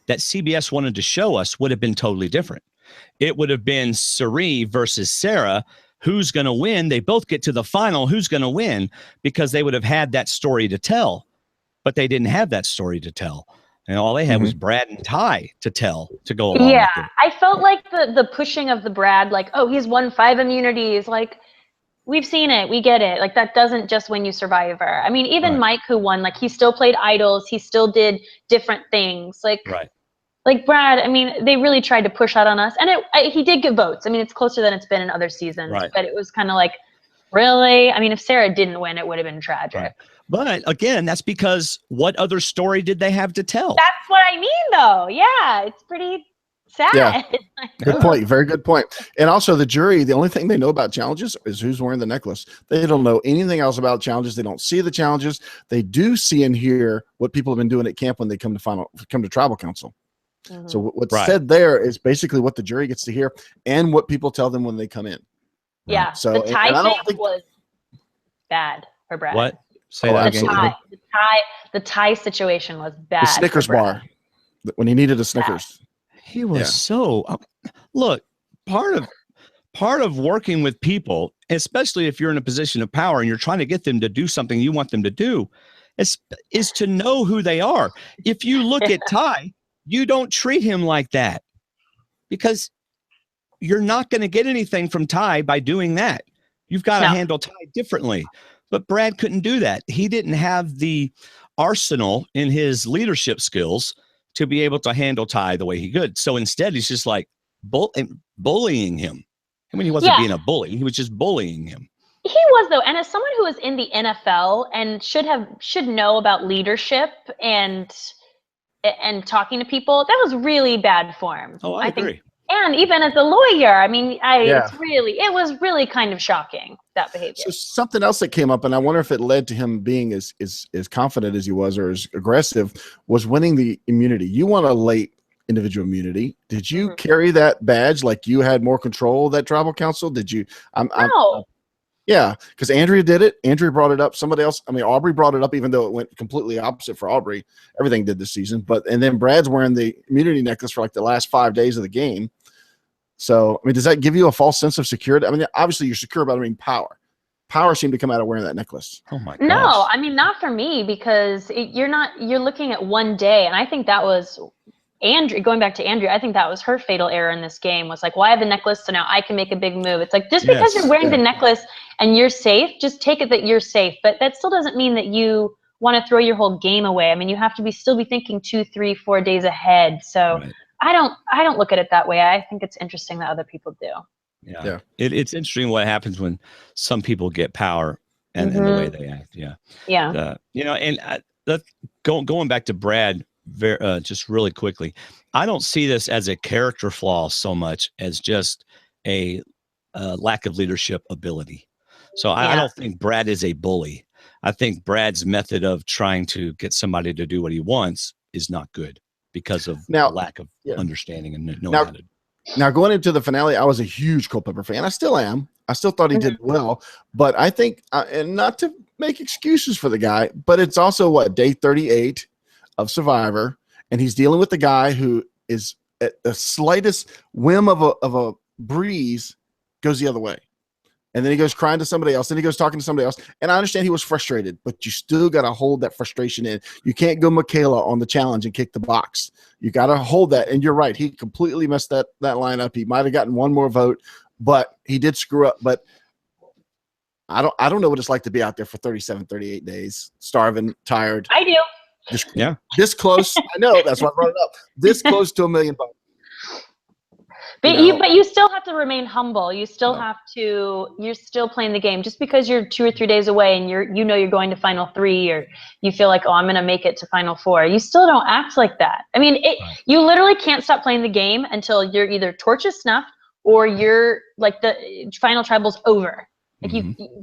that CBS wanted to show us would have been totally different. It would have been Cirie versus Sarah. Who's going to win? They both get to the final. Who's going to win? Because they would have had that story to tell, but they didn't have that story to tell. And all they had was Brad and Ty to tell, to go along with it. I felt like the pushing of the Brad, like, oh, he's won 5 immunities. Like, we've seen it. We get it. Like, that doesn't just win you Survivor. I mean, even Mike, who won, like, he still played idols. He still did different things. Like, like Brad, I mean, they really tried to push out on us. And he did get votes. I mean, it's closer than it's been in other seasons. But it was kind of like, really? I mean, if Sarah didn't win, it would have been tragic. But again, that's because what other story did they have to tell? That's what I mean, though. Yeah, it's pretty sad. Yeah. Good point. Very good point. And also the jury, the only thing they know about challenges is who's wearing the necklace. They don't know anything else about challenges. They don't see the challenges. They do see and hear what people have been doing at camp when they come to Tribal Council. So what's said there is basically what the jury gets to hear and what people tell them when they come in. Yeah. So the Ty thing was bad for Brad. What? Say that again. The Ty situation was bad. The Snickers bar, when he needed a Snickers. He was so look, part of working with people, especially if you're in a position of power and you're trying to get them to do something you want them to do, is to know who they are. If you look at Ty, you don't treat him like that, because you're not going to get anything from Ty by doing that. You've got to handle Ty differently. But Brad couldn't do that. He didn't have the arsenal in his leadership skills to be able to handle Ty the way he could. So instead, he's just like bullying him. I mean, he wasn't being a bully. He was just bullying him. He was, though. And as someone who is in the NFL and should know about leadership and talking to people, that was really bad form. Oh, I agree. And even as a lawyer, I mean, it was really kind of shocking, that behavior. So something else that came up, and I wonder if it led to him being as confident as he was or as aggressive, was winning the immunity. You won a late individual immunity. Did you carry that badge like you had more control of that tribal council? Did you? No. Yeah, because Andrea did it. Andrea brought it up. Somebody else, Aubry brought it up, even though it went completely opposite for Aubry. Everything did this season. And then Brad's wearing the immunity necklace for like the last 5 days of the game. So, does that give you a false sense of security? Obviously you're secure about power. Power seemed to come out of wearing that necklace. Oh my gosh. No, not for me, because you're looking at one day. And I think that was Andrea, going back to Andrea, I think that was her fatal error in this game, was like, well, I have the necklace, so now I can make a big move. It's like, just because you're wearing the necklace and you're safe, just take it that you're safe. But that still doesn't mean that you want to throw your whole game away. You have to still be thinking 2, 3, 4 days ahead. So I don't look at it that way. I think it's interesting that other people do. Yeah. It's interesting what happens when some people get power and the way they act. Going back to Brad, just really quickly, I don't see this as a character flaw so much as just a lack of leadership ability. So I don't think Brad is a bully. I think Brad's method of trying to get somebody to do what he wants is not good because of lack of understanding and knowing how to. Now, going into the finale, I was a huge Culpepper fan. I still am. I still thought he did well, but I think, and not to make excuses for the guy, but it's also day 38 of Survivor, and he's dealing with the guy who is at the slightest whim of a breeze goes the other way. And then he goes crying to somebody else. Then he goes talking to somebody else. And I understand he was frustrated, but you still got to hold that frustration in. You can't go Michaela on the challenge and kick the box. You got to hold that. And you're right. He completely messed that line up. He might have gotten one more vote, but he did screw up. But I don't know what it's like to be out there for 37, 38 days, starving, tired. I do. This close. I know. That's why I brought it up. This close to $1 million. But you still have to remain humble. You still have to. You're still playing the game. Just because you're 2 or 3 days away and you're going to final 3, or you feel like, oh, I'm going to make it to final 4. You still don't act like that. You literally can't stop playing the game until you're either torch is snuffed or you're like the final tribal's over. Like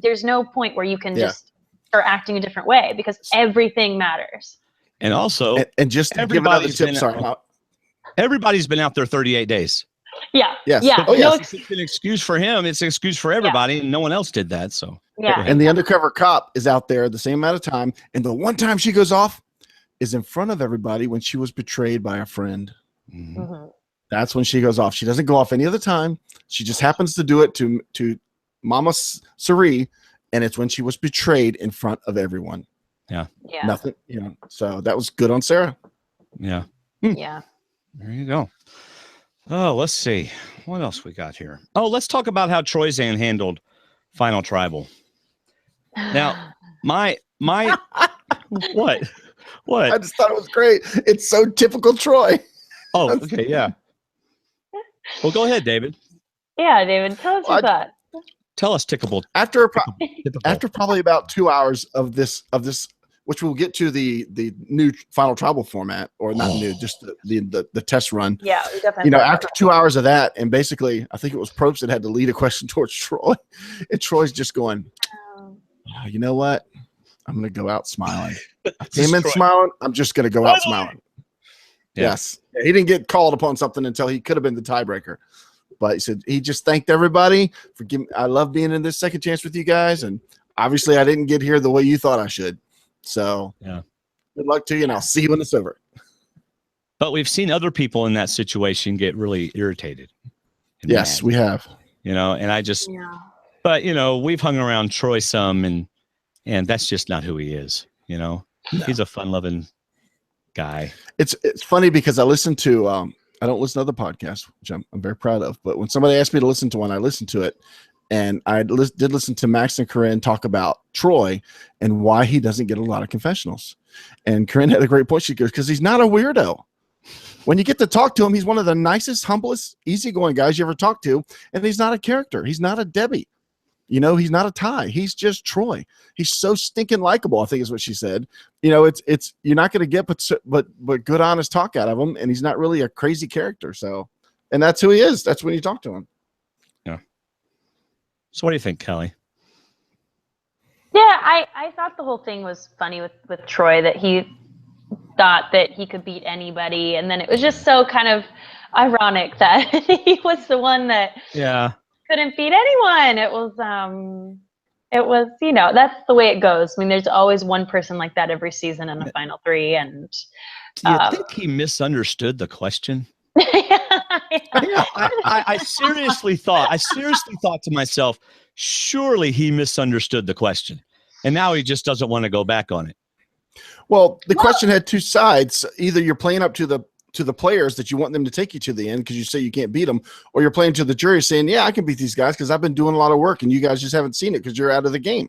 there's no point where you can just start acting a different way, because everything matters. And also, and just to give another tip. Everybody's been out there 38 days. Yeah. Yes. Yeah. Oh, yes. It's an excuse for him. It's an excuse for everybody, and no one else did that. So And the undercover cop is out there the same amount of time, and the one time she goes off is in front of everybody when she was betrayed by a friend. That's when she goes off. She doesn't go off any other time. She just happens to do it to Mama Cirie, and it's when she was betrayed in front of everyone. Yeah. Nothing. So that was good on Sarah. Yeah. Yeah. There you go. Oh, let's see. What else we got here? Oh, let's talk about how Troyzan handled Final Tribal. Now, my what? I just thought it was great. It's so typical Troy. Oh, okay, yeah. Well, go ahead, David. Yeah, David, tell us your thought. Tell us typical. After probably about 2 hours of this, which we'll get to the new Final Tribal format, or not new, just the test run. Yeah, we definitely. After 2 hours of that, and basically, I think it was Probst that had to lead a question towards Troy, and Troy's just going, you know what? I'm going to go out smiling. I came in smiling. I'm just going to go out smiling. Yeah. Yes. He didn't get called upon something until he could have been the tiebreaker. But he said he just thanked everybody for giving. I love being in this second chance with you guys, and obviously I didn't get here the way you thought I should. So good luck to you, and I'll see you when it's over. But we've seen other people in that situation get really irritated. Yes, we have. And I just, but we've hung around Troy some, and that's just not who he is. He's a fun-loving guy. It's funny because I listen to. I don't listen to other podcasts, which I'm very proud of. But when somebody asked me to listen to one, I listened to it. And I did listen to Max and Corinne talk about Troy and why he doesn't get a lot of confessionals. And Corinne had a great point. She goes, because he's not a weirdo. When you get to talk to him, he's one of the nicest, humblest, easygoing guys you ever talk to. And he's not a character. He's not a Debbie. He's not a Ty. He's just Troy. He's so stinking likable, I think is what she said. It's you're not going to get but good, honest talk out of him. And he's not really a crazy character. So And that's who he is. That's when you talk to him. Yeah. So what do you think, Kelley? Yeah, I thought the whole thing was funny with Troy, that he thought that he could beat anybody. And then it was just so kind of ironic that he was the one that couldn't beat anyone. It was, that's the way it goes. I mean, there's always one person like that every season in the final three. And do you think he misunderstood the question? I seriously thought to myself, surely he misunderstood the question. And now he just doesn't want to go back on it. Well, the question had two sides. Either you're playing up to the players that you want them to take you to the end because you say you can't beat them, or you're playing to the jury saying, yeah, I can beat these guys because I've been doing a lot of work and you guys just haven't seen it because you're out of the game.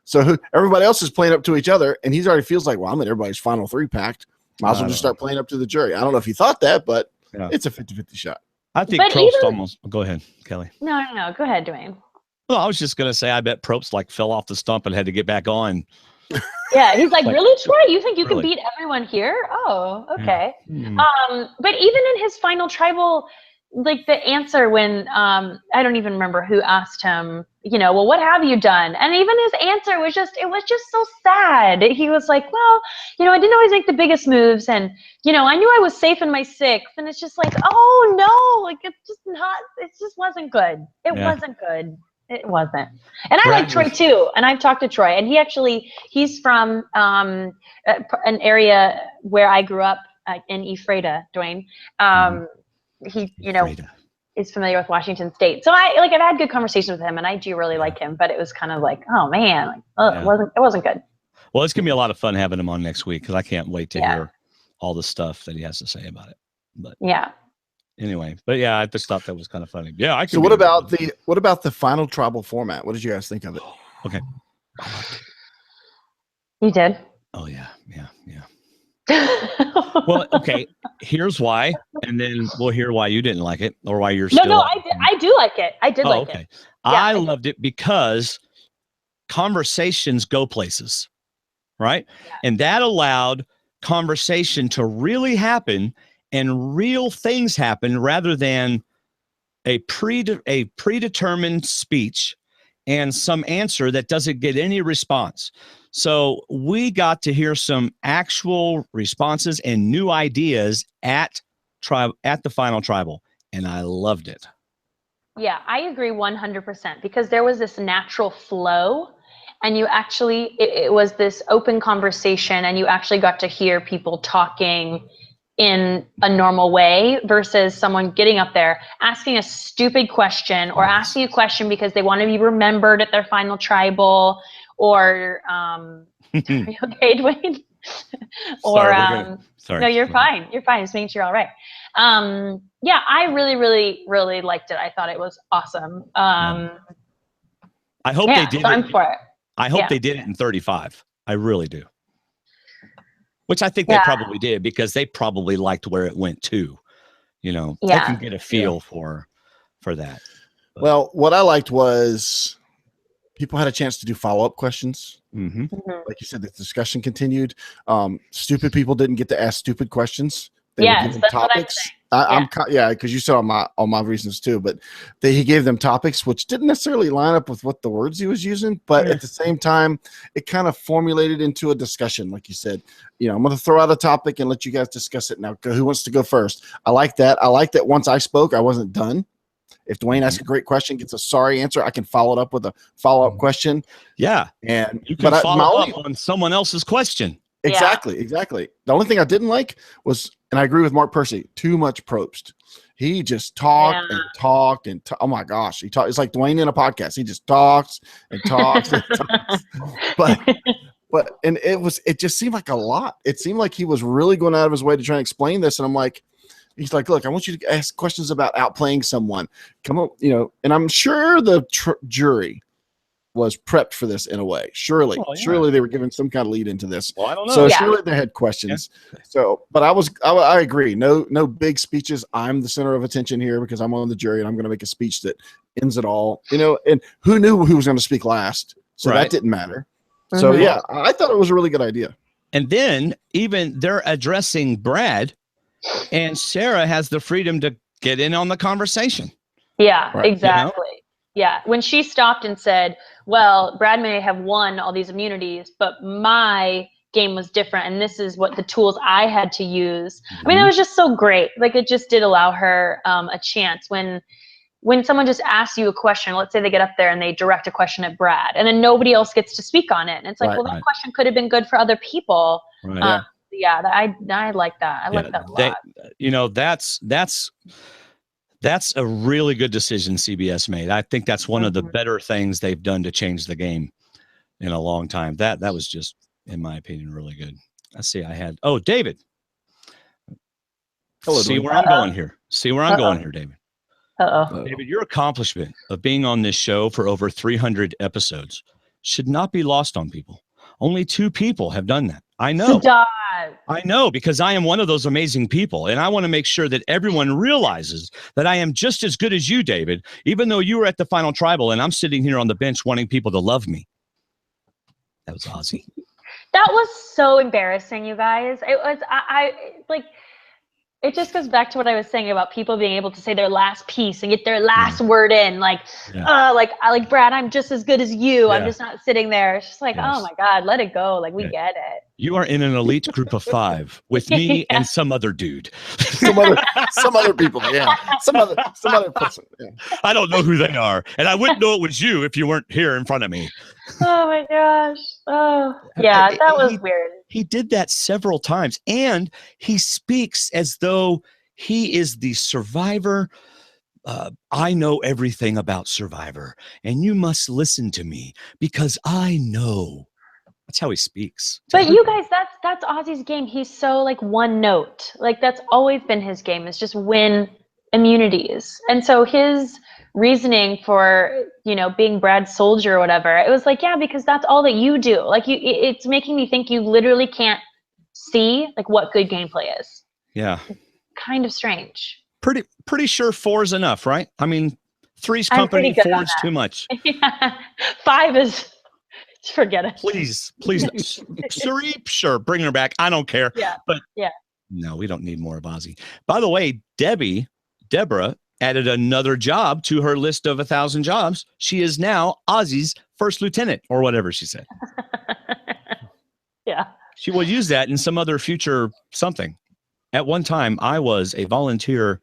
So everybody else is playing up to each other, and he's already feels like, well, I'm in everybody's final three packed. Might as well just start playing up to the jury. I don't know if he thought that, but it's a 50-50 shot. I think Probst almost – go ahead, Kelley. No. Go ahead, Dwaine. Well, I was just going to say I bet Probst fell off the stump and had to get back on. Yeah, he's like, really, Troy? You think you can beat everyone here? Oh, okay. Yeah. But even in his final tribal, like the answer when I don't even remember who asked him, well, what have you done? And even his answer was just so sad. He was like, well, I didn't always make the biggest moves, and I knew I was safe in my sixth, and it's just like, oh no, like it just wasn't good. It wasn't good. It wasn't. And I like Troy too. And I've talked to Troy, and he's from an area where I grew up in Ephrata, Dwaine. He, is familiar with Washington State. So I've had good conversations with him, and I do really like him, but it was kind of like, oh man, it wasn't good. Well, it's going to be a lot of fun having him on next week, because I can't wait to hear all the stuff that he has to say about it. But anyway, I just thought that was kind of funny. Yeah. So what about the final tribal format? What did you guys think of it? Okay. You did? Oh yeah. Well, okay. Here's why, and then we'll hear why you didn't like it, or why you're still. No, I do like it. I did like it. I loved it because conversations go places, right? Yeah. And that allowed conversation to really happen and real things happen, rather than a predetermined speech and some answer that doesn't get any response. So we got to hear some actual responses and new ideas at the final tribal, and I loved it. Yeah, I agree 100%, because there was this natural flow, and you actually, it was this open conversation, and you actually got to hear people talking in a normal way versus someone getting up there asking a stupid question, or asking a question because they want to be remembered at their final tribal, or are you okay, Dwaine? Sorry. No, you're fine. You're fine. Just making sure you're all right. I really, really, really liked it. I thought it was awesome. I hope they did. So I'm for it. I hope they did it in 35. I really do. Which I think they probably did, because they probably liked where it went too. They can get a feel for that. But. Well, what I liked was people had a chance to do follow-up questions. Mm-hmm. Like you said, the discussion continued. Stupid people didn't get to ask stupid questions. They were given topics. Because you said all my reasons too, but he gave them topics which didn't necessarily line up with what the words he was using, but at the same time, it kind of formulated into a discussion. Like you said, I'm going to throw out a topic and let you guys discuss it. Now, who wants to go first? I like that. I like that once I spoke, I wasn't done. If Dwaine asks a great question, gets a sorry answer, I can follow it up with a follow-up question. Yeah. And you can follow up on someone else's question. Exactly. The only thing I didn't like was, and I agree with Mark Percy, too much Probst. He just talked and talked oh my gosh, he talked. It's like Dwaine in a podcast. He just talks and talks and talks. But it just seemed like a lot. It seemed like he was really going out of his way to try and explain this. And I'm like, he's like, look, I want you to ask questions about outplaying someone. Come on, and I'm sure the jury was prepped for this in a way. Surely they were given some kind of lead into this. Well, I don't know. So surely they had questions. Yeah. So, but I agree. No big speeches. I'm the center of attention here because I'm on the jury, and I'm going to make a speech that ends it all. And who knew who was going to speak last? So that didn't matter. Mm-hmm. So I thought it was a really good idea. And then even they're addressing Brad, and Sarah has the freedom to get in on the conversation. Yeah, right. exactly. You know? Yeah. When she stopped and said, well, Brad may have won all these immunities, but my game was different, and this is what the tools I had to use. I mean, that was just so great. Like, it just did allow her a chance. When someone just asks you a question, let's say they get up there and they direct a question at Brad, and then nobody else gets to speak on it, and it's like, well, that question could have been good for other people. Right. I like that. I like that a lot. You know, that's a really good decision CBS made. I think that's one of the better things they've done to change the game in a long time. That was just, in my opinion, really good. Let's see. David. Hello, See where I'm going here. David. Uh-oh. David, your accomplishment of being on this show for over 300 episodes should not be lost on people. Only 2 people have done that. I know. Stop. I know, because I am one of those amazing people, and I want to make sure that everyone realizes that I am just as good as you, David, even though you were at the final tribal and I'm sitting here on the bench wanting people to love me. That was Ozzy. That was so embarrassing, you guys. It was, it just goes back to what I was saying about people being able to say their last piece and get their last word in. Like Brad, I'm just as good as you. I'm just not sitting there. It's just like, oh my God, let it go. Like, we get it. You are in an elite group of 5 with me and some other dude. some other people. Yeah. Some other person. Yeah. I don't know who they are. And I wouldn't know it was you if you weren't here in front of me. Oh my gosh. Oh yeah, that was weird. He did that several times, and he speaks as though he is the survivor. I know everything about Survivor, and you must listen to me because I know. That's how he speaks. But you guys, that's Ozzy's game. He's so like one note. Like, that's always been his game, is just win immunities. And so his reasoning for, being Brad's soldier or whatever, it was like, yeah, because that's all that you do. Like, it's making me think you literally can't see like what good gameplay is. Yeah. It's kind of strange. Pretty sure 4 is enough, right? I mean, 3's company, 4 is too much. Yeah. 5 is, forget it. Please. Cirie, sure, bring her back. I don't care. Yeah. But no, we don't need more of Ozzy. By the way, Deborah added another job to her list of 1,000 jobs. She is now Ozzy's first lieutenant, or whatever she said. Yeah. She will use that in some other future something. At one time, I was a volunteer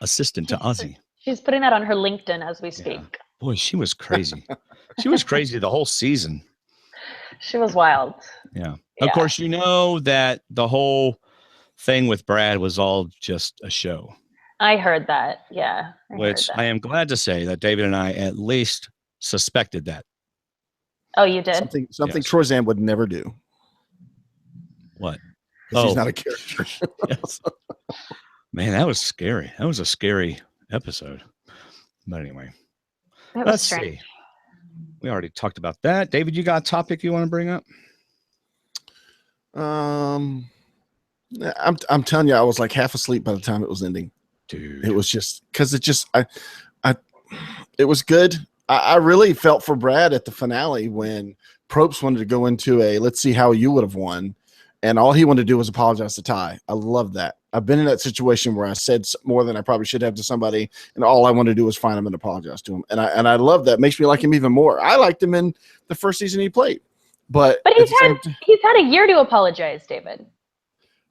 assistant to Ozzy. She's putting that on her LinkedIn as we speak. Yeah. Boy, she was crazy. She was crazy the whole season. She was wild. Yeah. Of course, you know that the whole thing with Brad was all just a show. I heard that. Yeah. I am glad to say that David and I at least suspected that. Oh, you did? Something Troyzan would never do. What? He's not a character. Yes. Man, that was scary. That was a scary episode. But anyway, let's see. We already talked about that. David, you got a topic you want to bring up? I'm telling you, I was like half asleep by the time it was ending. Dude, it was just because it was good. I really felt for Brad at the finale when Probst wanted to go into let's see how you would have won. And all he wanted to do was apologize to Ty. I love that. I've been in that situation where I said more than I probably should have to somebody, and all I wanted to do was find him and apologize to him. And I love that. It makes me like him even more. I liked him in the first season he played, but he's had a year to apologize, David.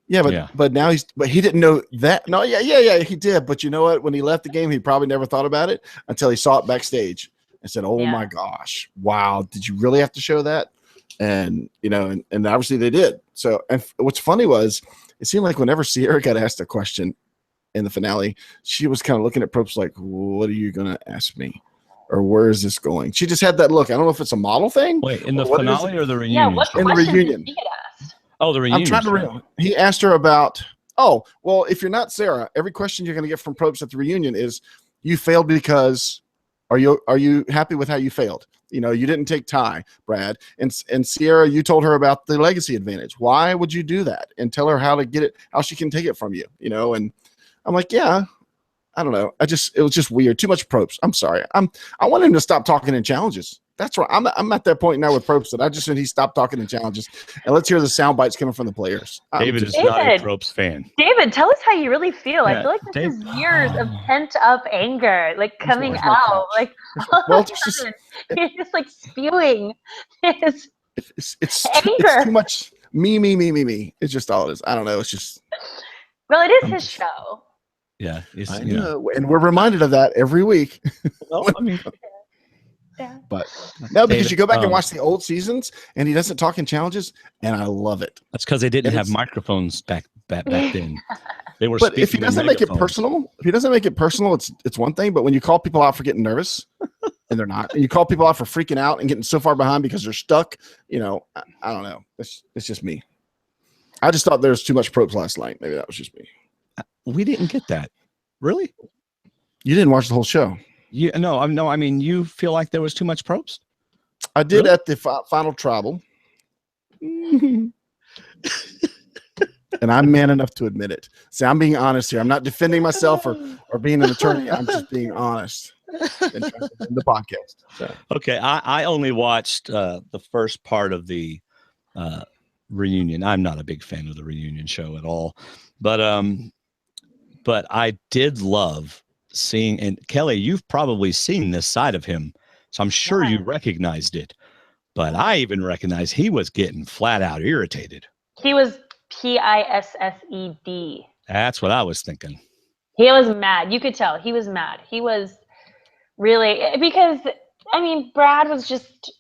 Yeah, but now he didn't know that. No, yeah, he did. But you know what? When he left the game, he probably never thought about it until he saw it backstage and said, "Oh my gosh, wow! Did you really have to show that?" And and obviously they did. So, and what's funny was it seemed like whenever Cirie got asked a question in the finale, she was kind of looking at Probst like, "What are you gonna ask me?" Or where is this going? She just had that look. I don't know if it's a model thing. Wait, in the finale or the reunion? Yeah, in the reunion. Did he get asked? Oh, the reunion. I'm trying to remember. He asked her about, if you're not Sarah, every question you're going to get from Probst at the reunion is, you failed because, are you happy with how you failed? You didn't take Ty, Brad. And Ciara, you told her about the legacy advantage. Why would you do that? And tell her how to get it, how she can take it from you, And I'm like, yeah. I don't know. It was just weird. Too much Probst. I'm sorry. I want him to stop talking in challenges. That's right. I'm at that point now with Probst that I just said he stopped talking in challenges, and let's hear the sound bites coming from the players. David is not a Probst fan. David, tell us how you really feel. Yeah, I feel like this is years of pent up anger, like coming out. Like all of a sudden, you're just like spewing his it's anger. It's too much. Me. It's just all it is. I don't know. It's just. Well, it is his show. Yeah, I know, and we're reminded of that every week. Well, I mean. Yeah. But no, because you go back and watch the old seasons, and he doesn't talk in challenges, and I love it. That's because they didn't have microphones back then. They were. But if he doesn't make it personal, it's one thing. But when you call people out for getting nervous, and they're not, and you call people out for freaking out and getting so far behind because they're stuck, I don't know. It's just me. I just thought there was too much Probst last night. Maybe that was just me. We didn't get that. Really? You didn't watch the whole show. I mean, you feel like there was too much Probst? I did at the final tribal. And I'm man enough to admit it. See, I'm being honest here. I'm not defending myself or being an attorney. I'm just being honest in the podcast. So. Okay, I only watched the first part of the reunion. I'm not a big fan of the reunion show at all, but I did love seeing, and Kelley, you've probably seen this side of him, so I'm sure you recognized it. But I even recognized he was getting flat out irritated. He was pissed. That's what I was thinking. He was mad. You could tell he was mad. He was really, because I mean, Brad was just,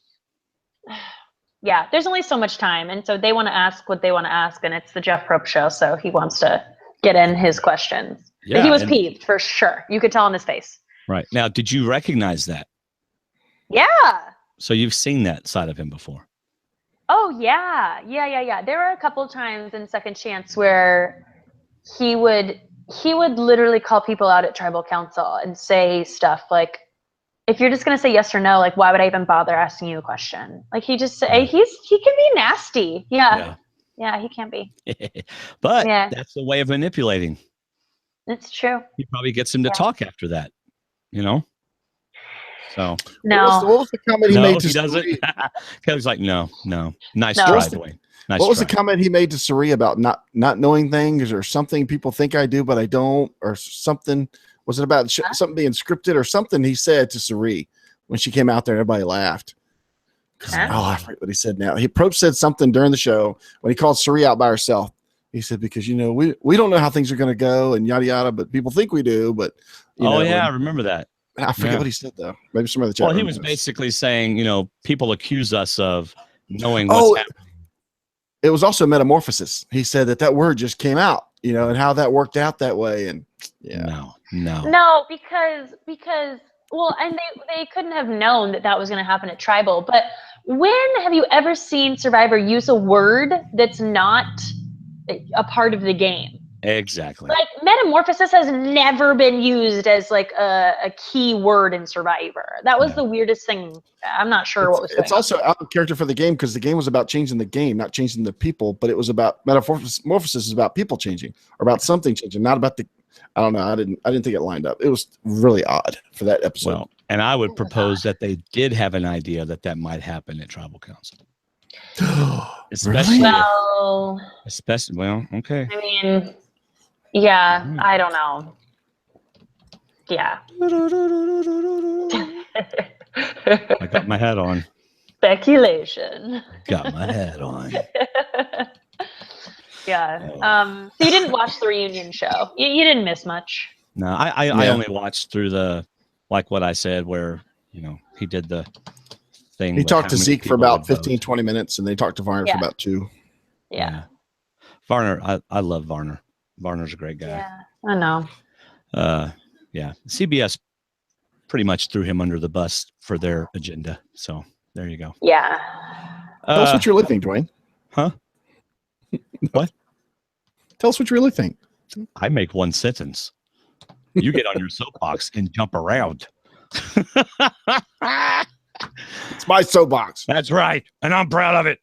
yeah. There's only so much time, and so they want to ask what they want to ask, and it's the Jeff Probst show, so he wants to get in his questions. Yeah, he was peeved for sure. You could tell on his face. Right. Now, did you recognize that? Yeah. So you've seen that side of him before? Oh, yeah. There were a couple of times in Second Chance where he would literally call people out at tribal council and say stuff like, if you're just going to say yes or no, like, why would I even bother asking you a question? Like, he can be nasty. Yeah, he can be. But that's the way of manipulating. It's true. He probably gets him to talk after that, So no. What was the comment he made to he doesn't? Cirie? Kelley's like, no. Nice try, Dwaine. What was the comment he made to Cirie about not knowing things or something people think I do but I don't, or something? Was it about something being scripted or something he said to Cirie when she came out there and everybody laughed? I forget what he said now. Probst said something during the show when he called Cirie out by herself. He said, because, we don't know how things are going to go and yada, yada, but people think we do. But, I remember that. I forget what he said, though. Maybe some of the chat. Well, he was basically saying, people accuse us of knowing what's happening. It was also metamorphosis. He said that word just came out, and how that worked out that way. And No, because well, and they couldn't have known that was going to happen at tribal. But when have you ever seen Survivor use a word that's not a part of the game? Exactly. Like metamorphosis has never been used as like a key word in Survivor. That was the weirdest thing. I'm not sure what was going on. It's also out of character for the game because the game was about changing the game, not changing the people. But it was about metamorphosis is about people changing or about something changing, not about the. I don't know. I didn't think it lined up. It was really odd for that episode. Well, and I would propose that they did have an idea that might happen at Tribal Council. Especially, okay. I mean, yeah, I don't know. Yeah. I got my hat on. Speculation. Got my hat on. Yeah. So you didn't watch the reunion show. You didn't miss much. No, I only watched through the, like what I said, where, he did the thing. He talked to Zeke for about 15, 20 minutes, and they talked to Varner for about 2. Yeah. Varner, I love Varner. Varner's a great guy. Yeah, I know. Yeah. CBS pretty much threw him under the bus for their agenda. So there you go. Yeah. Tell us what you really think, Dwaine. Huh? What? Tell us what you really think. I make one sentence. You get on your soapbox and jump around. It's my soapbox. That's right. And I'm proud of it.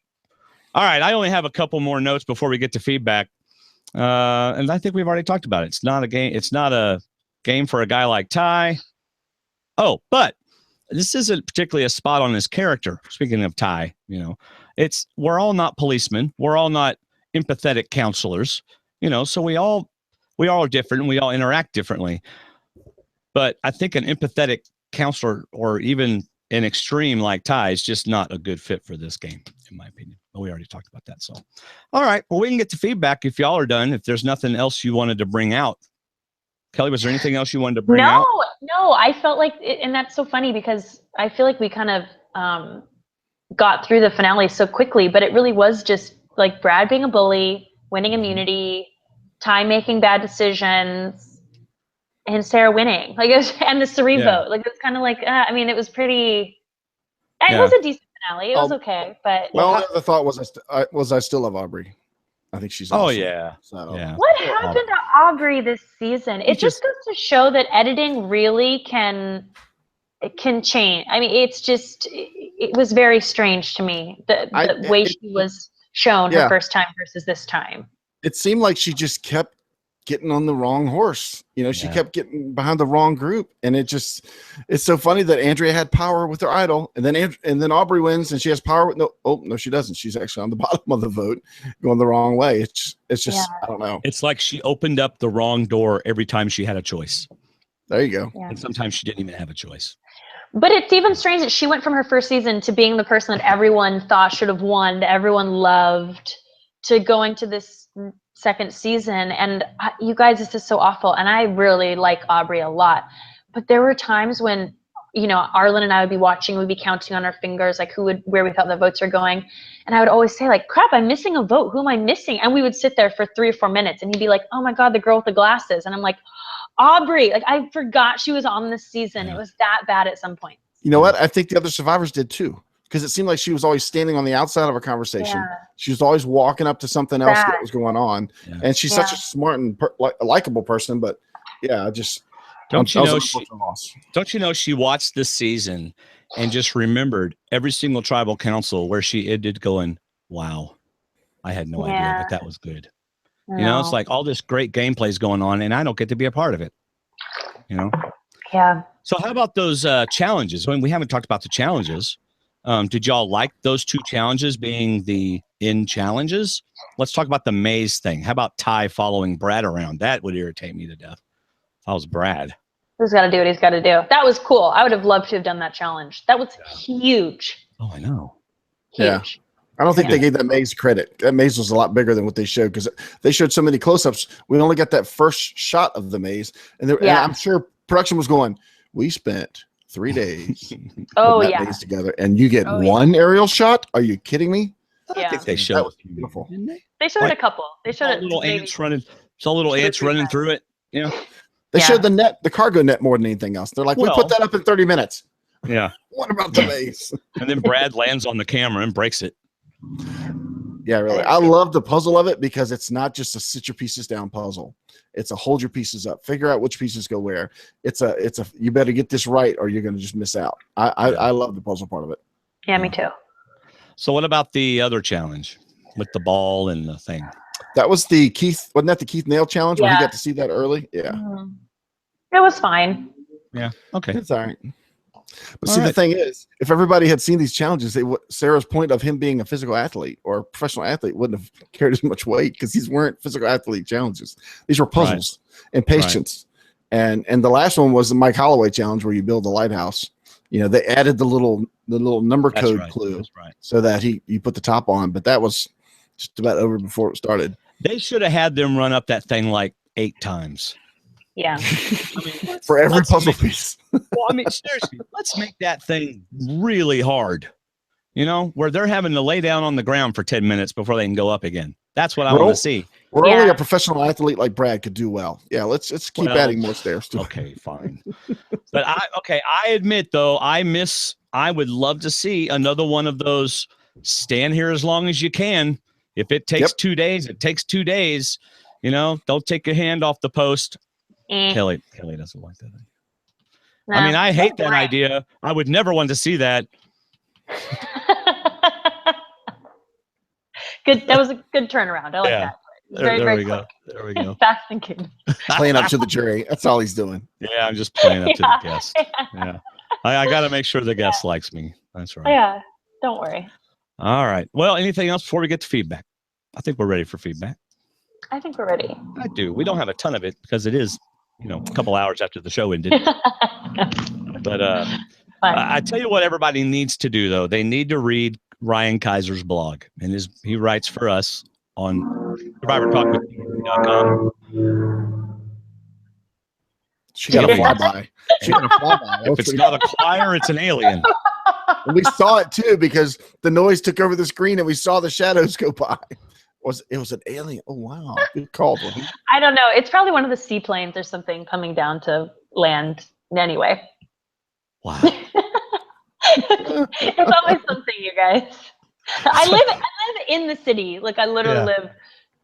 All right. I only have a couple more notes before we get to feedback. And I think we've already talked about it. It's not a game. It's not a game for a guy like Ty. Oh, but this isn't particularly a spot on his character. Speaking of Ty, we're all not policemen. We're all not empathetic counselors, so we all are different and we all interact differently. But I think an empathetic counselor or even an extreme like Ty is just not a good fit for this game, in my opinion. But we already talked about that. So, all right. Well, we can get to feedback if y'all are done. If there's nothing else you wanted to bring out. Kelley, was there anything else you wanted to bring out? No. I felt like, and that's so funny because I feel like we kind of got through the finale so quickly, but it really was just like Brad being a bully, winning immunity, Ty making bad decisions, and Sarah winning, and the Cirie vote. Like, it's kind of like, it was pretty. It was a decent finale. It was okay, but my only other thought was I still love Aubry. I think she's awesome. Oh yeah. So, what happened to Aubry this season? It just goes to show that editing really can change. It was very strange to me the way she was shown her first time versus this time. It seemed like she just kept getting on the wrong horse. She kept getting behind the wrong group, and it's so funny that Andrea had power with her idol, and then Aubry wins and she has power with no, she doesn't. She's actually on the bottom of the vote, going the wrong way. It's just I don't know. It's like she opened up the wrong door every time she had a choice. There you go. And sometimes she didn't even have a choice. But it's even strange that she went from her first season to being the person that everyone thought should have won, that everyone loved, to going to this second season. And you guys, this is so awful. And I really like Aubry a lot. But there were times when, Arlen and I would be watching, we'd be counting on our fingers, like where we thought the votes are going. And I would always say, like, crap, I'm missing a vote. Who am I missing? And we would sit there for 3 or 4 minutes and he'd be like, oh my God, the girl with the glasses. And I'm like, Aubry, like, I forgot she was on this season. It was that bad at some point. You know what? I think the other survivors did too. Because it seemed like she was always standing on the outside of a conversation. Yeah. She was always walking up to something else that was going on. Yeah. And she's such a smart and likable person. But don't you know she watched this season and just remembered every single tribal council where she ended going, wow, I had no idea, but that was good. It's like all this great gameplay is going on and I don't get to be a part of it. Yeah. So how about those challenges? We haven't talked about the challenges. Did y'all like those 2 challenges being the challenges? Let's talk about the maze thing. How about Ty following Brad around? That would irritate me to death if I was Brad. He's got to do what he's got to do. That was cool. I would have loved to have done that challenge. That was huge. Oh, I know. Huge. Yeah. I don't think they gave that maze credit. That maze was a lot bigger than what they showed because they showed so many close-ups. We only got that first shot of the maze. And I'm sure production was going, we spent 3 days maze together, and you get one aerial shot? Are you kidding me? I think they showed it. Beautiful. Didn't they? They showed a couple. They showed little ants running. Saw little ants running through it. They showed the cargo net more than anything else. They're like, we put that up in 30 minutes. Yeah. What about the maze? And then Brad lands on the camera and breaks it. Yeah, really. I love the puzzle of it because it's not just a sit your pieces down puzzle. It's a hold your pieces up. Figure out which pieces go where. It's a you better get this right or you're going to just miss out. I love the puzzle part of it. Yeah, me too. So what about the other challenge with the ball and the thing? That was the Keith. Wasn't that the Keith Nail challenge where he got to see that early? Yeah. Mm-hmm. It was fine. Yeah. Okay. It's all right. But the thing is, if everybody had seen these challenges, Sarah's point of him being a physical athlete or a professional athlete wouldn't have carried as much weight because these weren't physical athlete challenges. These were puzzles and patience. Right. And the last one was the Mike Holloway challenge where you build a lighthouse. They added the little number code clue so that you put the top on, but that was just about over before it started. They should have had them run up that thing like 8 times. Yeah. For every puzzle piece. Seriously, let's make that thing really hard. Where they're having to lay down on the ground for 10 minutes before they can go up again. That's what I want to see. Where only a professional athlete like Brad could do well. Yeah, let's keep adding more stairs to it. Okay, fine. But I admit though, I would love to see another one of those stand here as long as you can. If it takes 2 days, it takes 2 days. Don't take your hand off the post. Kelley doesn't like that. No, I hate that idea. I would never want to see that. Good. That was a good turnaround. I like that. There we go. There we go. Fast thinking. Playing up to the jury. That's all he's doing. Yeah, I'm just playing up to the guest. Yeah. I got to make sure the guest likes me. That's right. Yeah, don't worry. All right. Well, anything else before we get to feedback? I think we're ready for feedback. I think we're ready. I do. We don't have a ton of it because it is, a couple hours after the show ended. But I tell you what everybody needs to do, though. They need to read Ryan Kaiser's blog. And he writes for us on SurvivorTalkWithD.com. She got a flyby. If it's not a choir, it's an alien. And we saw it too because the noise took over the screen and we saw the shadows go by. It was an alien? Oh wow, good call, Dwaine. I don't know. It's probably one of the seaplanes or something coming down to land. Anyway. Wow. It's always something, you guys. I live in the city. Like I literally live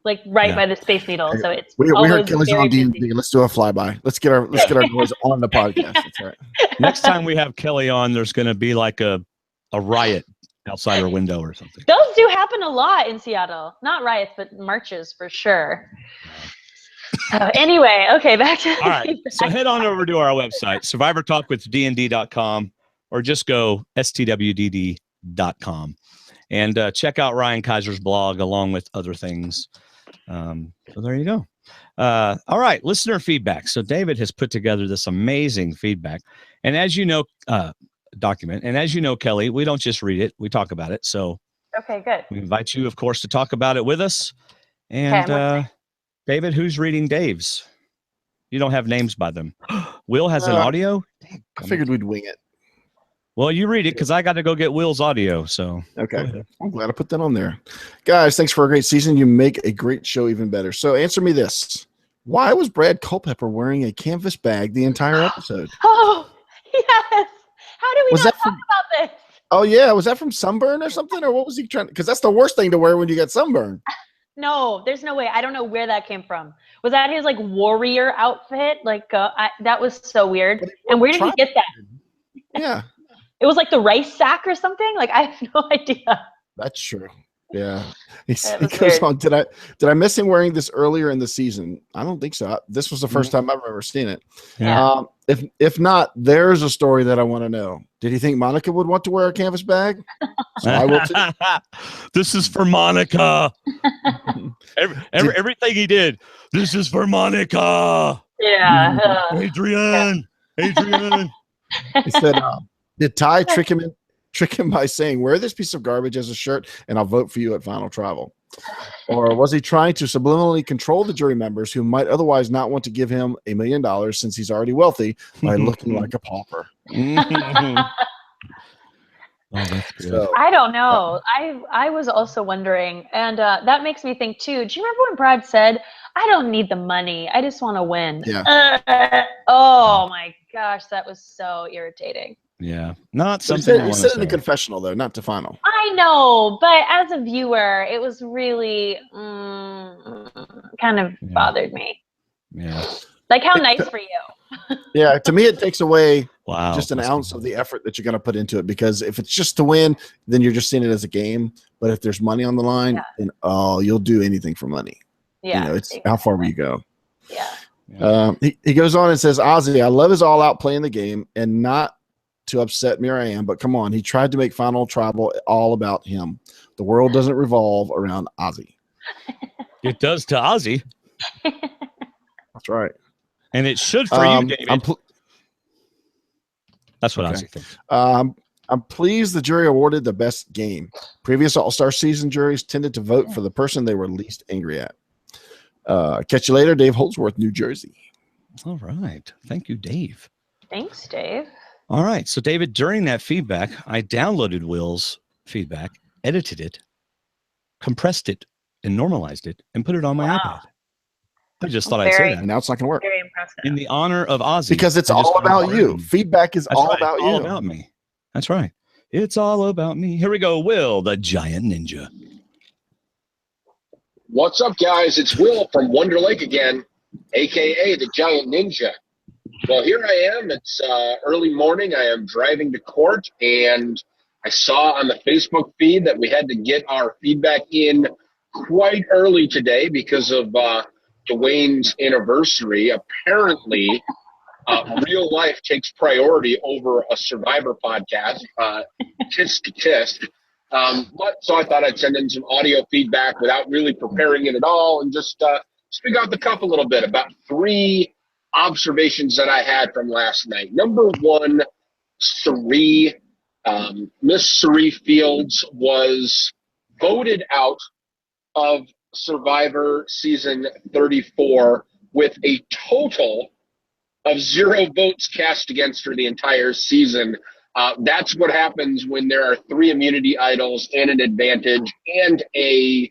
like right by the Space Needle. So it's we heard Kelley's on D&D. Let's do a flyby. Let's get our noise on the podcast. That's right. Next time we have Kelley on, there's going to be like a riot outside her window or something. Those do happen a lot in Seattle. Not riots, but marches for sure. Anyway, okay, back to all right. So head on over to our website, SurvivorTalkWithDND.com, or just go stwdd.com and check out Ryan Kaiser's blog along with other things. So there you go. All right, listener feedback. So David has put together this amazing feedback, and as you know, document. And as you know, Kelley, we don't just read it; we talk about it. So okay, good. We invite you, of course, to talk about it with us. And David, who's reading Dave's? You don't have names by them. Will has an audio. I figured we'd wing it. Well, you read it because I got to go get Will's audio. So okay, I'm glad I put that on there, guys. Thanks for a great season. You make a great show even better. So answer me this: why was Brad Culpepper wearing a canvas bag the entire episode? Oh yes. How do we not talk about this? Oh yeah, was that from sunburn or something, or what was he trying? Because that's the worst thing to wear when you get sunburn. No, there's no way. I don't know where that came from. Was that his like warrior outfit? Like that was so weird. And where did he get that? Yeah. It was like the rice sack or something. Like I have no idea. That's true. Yeah. He goes on. Did I miss him wearing this earlier in the season? I don't think so. This was the first time I've ever seen it. Yeah. If not, there's a story that I want to know. Did he think Monica would want to wear a canvas bag? So I will too. This is for Monica. Everything he did. This is for Monica. Yeah. Adrian. He said, did Ty trick him by saying, wear this piece of garbage as a shirt and I'll vote for you at Final Travel? Or was he trying to subliminally control the jury members who might otherwise not want to give him $1 million since he's already wealthy by looking like a pauper? So, I don't know. I was also wondering, and that makes me think too. Do you remember when Brad said, I don't need the money. I just want to win. Yeah. Oh my gosh, that was so irritating. Yeah. Not something he said in the confessional, though, not to Final. I know, but as a viewer, it was really kind of bothered me. Yeah. Like, how nice for you. Yeah, to me, it takes away just an That's ounce of the effort that you're going to put into it. Because if it's just to win, then you're just seeing it as a game. But if there's money on the line, then you'll do anything for money. Yeah, it's exactly. How far will you go? Yeah. He goes on and says, Ozzy, I love his all out playing the game and not to upset Miriam, but come on, he tried to make Final Travel all about him. The world doesn't revolve around Ozzy. It does to Ozzy. That's right. And it should for you, David. That's what Ozzy thinks. I'm pleased the jury awarded the best game. Previous All-Star season juries tended to vote for the person they were least angry at. Catch you later, Dave Holdsworth, New Jersey. All right. Thank you, Dave. Thanks, Dave. All right. So, David, during that feedback, I downloaded Will's feedback, edited it, compressed it, and normalized it, and put it on my iPad. I just thought I'd say that. And now it's not going to work. Very impressive. In the honor of Ozzy. Because it's all about you. Feedback is all about you. All about me. That's right. It's all about me. Here we go. Will, the giant ninja. What's up, guys? It's Will from Wonder Lake again, a.k.a. the giant ninja. Well, here I am. It's early morning. I am driving to court, and I saw on the Facebook feed that we had to get our feedback in quite early today because of Dwaine's anniversary. Apparently, Real life takes priority over a Survivor podcast, tisk to tisk. But so I thought I'd send in some audio feedback without really preparing it at all, and just speak out the cuff a little bit about 3 observations that I had from last night. Number 1, Cirie. Miss Cirie Fields was voted out of Survivor season 34 with a total of 0 votes cast against her the entire season. That's what happens when there are 3 immunity idols and an advantage and a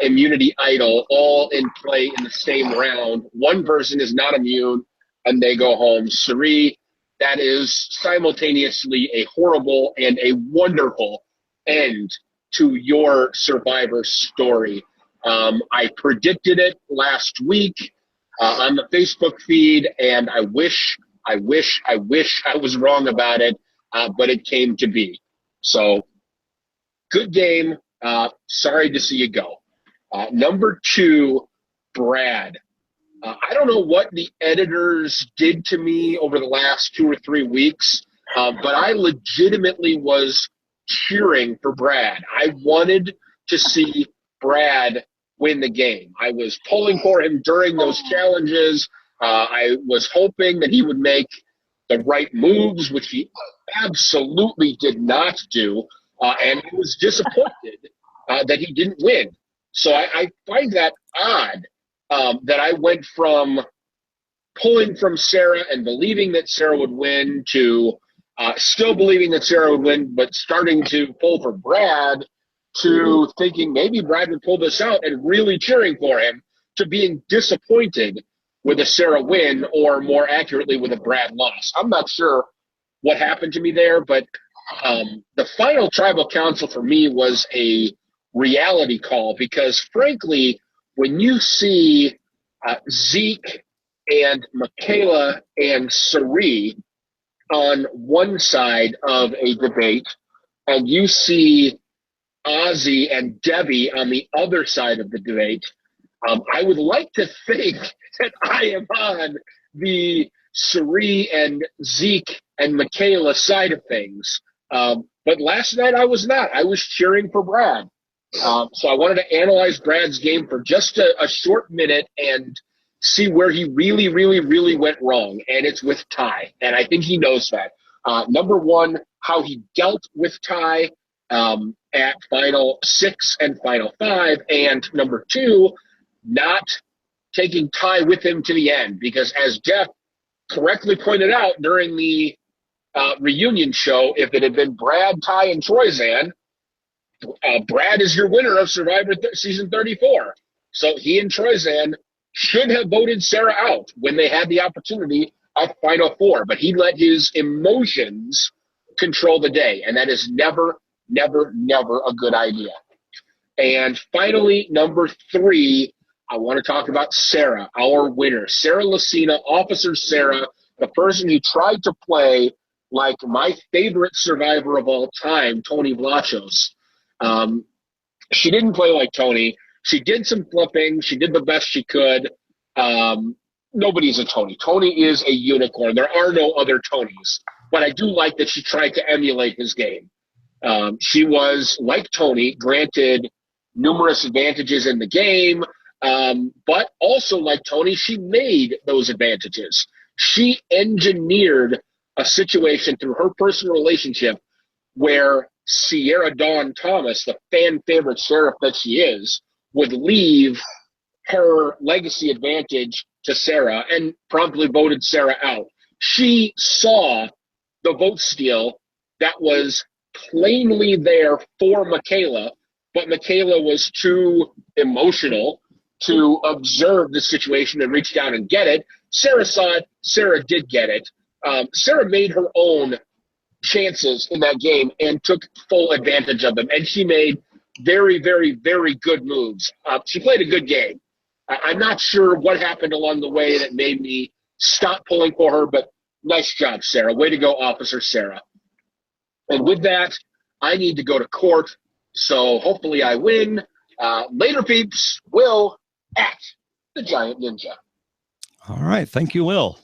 immunity idol all in play in the same round. One person is not immune and they go home. Cirie, that is simultaneously a horrible and a wonderful end to your Survivor story. I predicted it last week on the Facebook feed, and I wish I was wrong about it, but it came to be. So, good game. Sorry to see you go. Number 2, Brad. I don't know what the editors did to me over the last 2 or 3 weeks, but I legitimately was cheering for Brad. I wanted to see Brad win the game. I was pulling for him during those challenges. I was hoping that he would make the right moves, which he absolutely did not do, and I was disappointed that he didn't win. So I find that odd that I went from pulling from Sarah and believing that Sarah would win to still believing that Sarah would win, but starting to pull for Brad, to thinking maybe Brad would pull this out and really cheering for him, to being disappointed with a Sarah win, or more accurately with a Brad loss. I'm not sure what happened to me there, but the final tribal council for me was a reality call, because frankly, when you see Zeke and Michaela and Cirie on one side of a debate, and you see Ozzy and Debbie on the other side of the debate, I would like to think that I am on the Cirie and Zeke and Michaela side of things. But last night I was not. I was cheering for Brad. So I wanted to analyze Brad's game for just a short minute and see where he really, really, really went wrong. And it's with Ty. And I think he knows that. Number 1, how he dealt with Ty at Final 6 and Final 5. And number 2, not taking Ty with him to the end. Because as Jeff correctly pointed out during the reunion show, if it had been Brad, Ty, and Troyzan, Brad is your winner of Survivor Season 34. So he and Troyzan should have voted Sarah out when they had the opportunity at Final 4. But he let his emotions control the day. And that is never, never, never a good idea. And finally, number 3, I want to talk about Sarah, our winner. Sarah Lucina, Officer Sarah, the person who tried to play like my favorite Survivor of all time, Tony Vlachos. She didn't play like Tony. She did some flipping. She did the best she could. Nobody's a Tony. Tony is a unicorn. There are no other Tonys. But I do like that she tried to emulate his game. She was, like Tony, granted numerous advantages in the game, but also like Tony, she made those advantages. She engineered a situation through her personal relationship where Sierra Dawn Thomas, the fan favorite sheriff that she is, would leave her legacy advantage to Sarah and promptly voted Sarah out. She saw the vote steal that was plainly there for Michaela, but Michaela was too emotional to observe the situation and reach down and get it. Sarah saw it. Sarah did get it. Sarah made her own chances in that game and took full advantage of them. And she made very, very, very good moves. She played a good game. I'm not sure what happened along the way that made me stop pulling for her, but nice job, Sarah. Way to go, Officer Sarah. And with that, I need to go to court, so hopefully I win. Later, peeps. Will at the Giant Ninja. All right. Thank you, Will.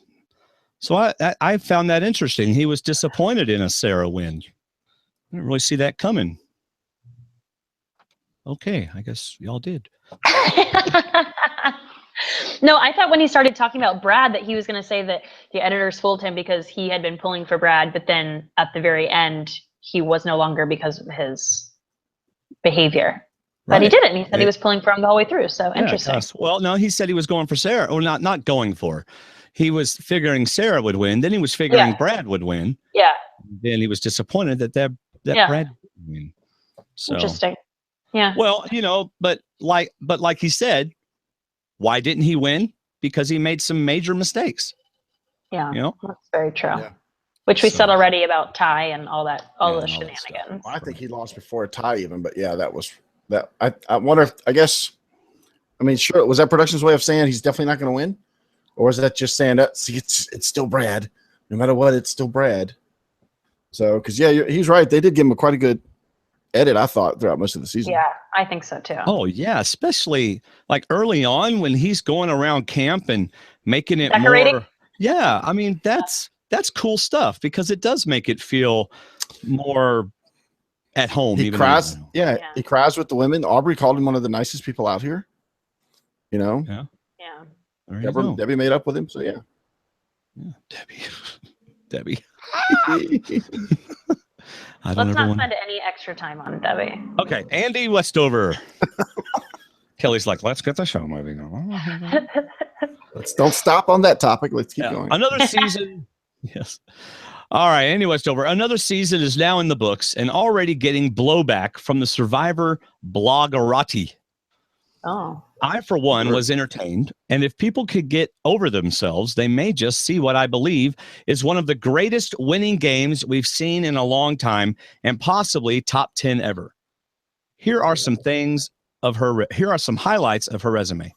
So I found that interesting. He was disappointed in a Sarah win. I didn't really see that coming. Okay, I guess y'all did. No, I thought when he started talking about Brad that he was going to say that the editors fooled him because he had been pulling for Brad, but then at the very end, he was no longer because of his behavior. But he didn't. He said he was pulling for him the whole way through. So interesting. Well, no, he said he was going for Sarah. Or not going for. He was figuring Sarah would win. Then he was figuring Brad would win. Yeah. Then he was disappointed that Brad would win. So, interesting. Yeah. Well, but like he said, why didn't he win? Because he made some major mistakes. Yeah. That's very true. Yeah. Which we said already about Ty and all the shenanigans. Well, I think he lost before Ty even, but yeah, that was that. I wonder if, sure, was that production's way of saying he's definitely not going to win? Or was that just saying that, see, it's still Brad. No matter what, it's still Brad. So, because, he's right. They did give him quite a good edit, I thought, throughout most of the season. Yeah, I think so, too. Oh, yeah, especially like early on when he's going around camp and making it decorating. More. Yeah, I mean, that's cool stuff because it does make it feel more at home. He cries. He cries with the women. Aubry called him one of the nicest people out here. Yeah. Debbie made up with him. So, yeah. Debbie. Let's not spend any extra time on Debbie. Okay, Andy Westover. Kelly's like, let's get the show moving on. Let's don't stop on that topic. Let's keep going. Another season. Yes. All right, Andy Westover. Another season is now in the books and already getting blowback from the Survivor blogarati. Oh. I, for one, was entertained, and if people could get over themselves, they may just see what I believe is one of the greatest winning games we've seen in a long time and possibly top 10 ever. Here are some highlights of her resume.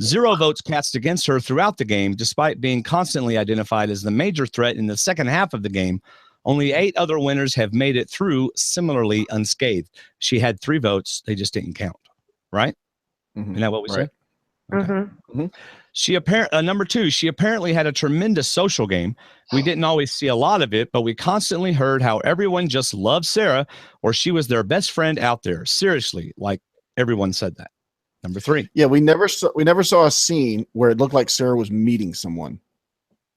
0 votes cast against her throughout the game, despite being constantly identified as the major threat in the second half of the game. Only 8 other winners have made it through similarly unscathed. She had 3 votes. They just didn't count. Right? Mm-hmm. Isn't that what we said? Okay. Mm-hmm. Number 2, she apparently had a tremendous social game. We didn't always see a lot of it, but we constantly heard how everyone just loved Sarah or she was their best friend out there. Seriously, like everyone said that. Number 3. Yeah, we never saw a scene where it looked like Sarah was meeting someone.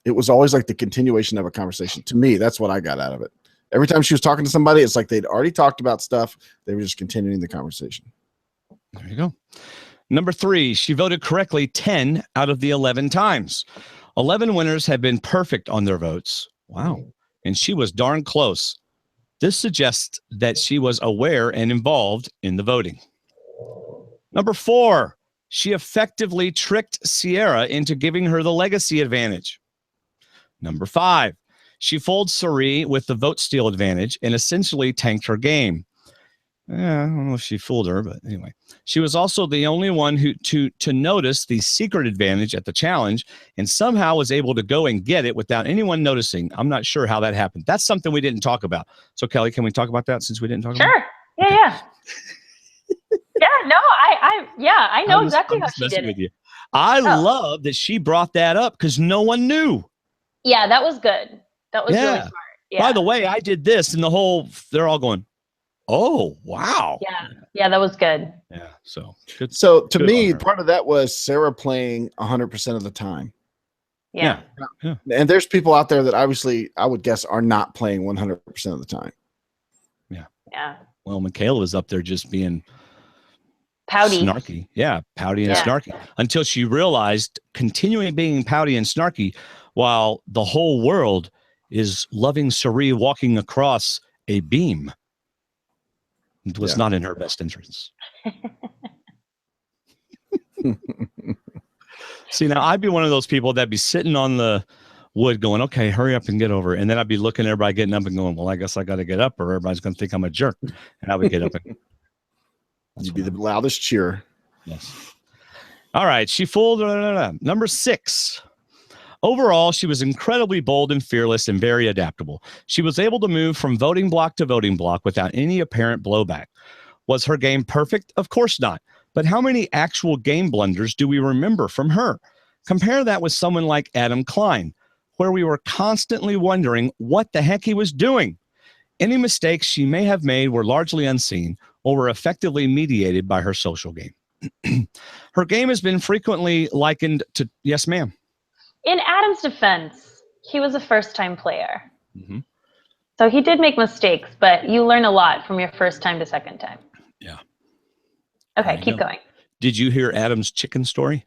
It was always like the continuation of a conversation. To me, that's what I got out of it. Every time she was talking to somebody, it's like they'd already talked about stuff. They were just continuing the conversation. There you go. Number 3, she voted correctly 10 out of the 11 times. 11 winners have been perfect on their votes. Wow. And she was darn close. This suggests that she was aware and involved in the voting. Number 4, she effectively tricked Cirie into giving her the legacy advantage. Number 5, she fooled Cirie with the vote steal advantage and essentially tanked her game. I don't know if she fooled her, but anyway. She was also the only one to notice the secret advantage at the challenge and somehow was able to go and get it without anyone noticing. I'm not sure how that happened. That's something we didn't talk about. So, Kelly, can we talk about that since we didn't talk about it? Sure. Yeah. Yeah, no, I know exactly how she did it. I love that she brought that up because no one knew. Yeah, that was good. That was really smart. Yeah. By the way, I did this and they're all going, oh, wow. Yeah, that was good. Yeah, so good. So to me, part of that was Sarah playing 100% of the time. Yeah. And there's people out there that obviously I would guess are not playing 100% of the time. Yeah. Well, Michaela was up there just being pouty. Snarky. Yeah, pouty and snarky. Until she realized continuing being pouty and snarky while the whole world is loving Cirie walking across a beam. It was not in her best interest. See, now I'd be one of those people that'd be sitting on the wood going, okay, hurry up and get over. And then I'd be looking at everybody getting up and going, well, I guess I got to get up or everybody's going to think I'm a jerk. And I would get up. You'd be the loudest cheer. Yes. All right. She fooled. Number 6. Overall, she was incredibly bold and fearless and very adaptable. She was able to move from voting block to voting block without any apparent blowback. Was her game perfect? Of course not. But how many actual game blunders do we remember from her? Compare that with someone like Adam Klein. where we were constantly wondering what the heck he was doing. Any mistakes she may have made were largely unseen or were effectively mediated by her social game. Her game has been frequently likened to, yes, ma'am. In Adam's defense, he was a first-time player. Mm-hmm. So he did make mistakes, but you learn a lot from your first time to second time. Yeah. Okay, keep going. Did you hear Adam's chicken story?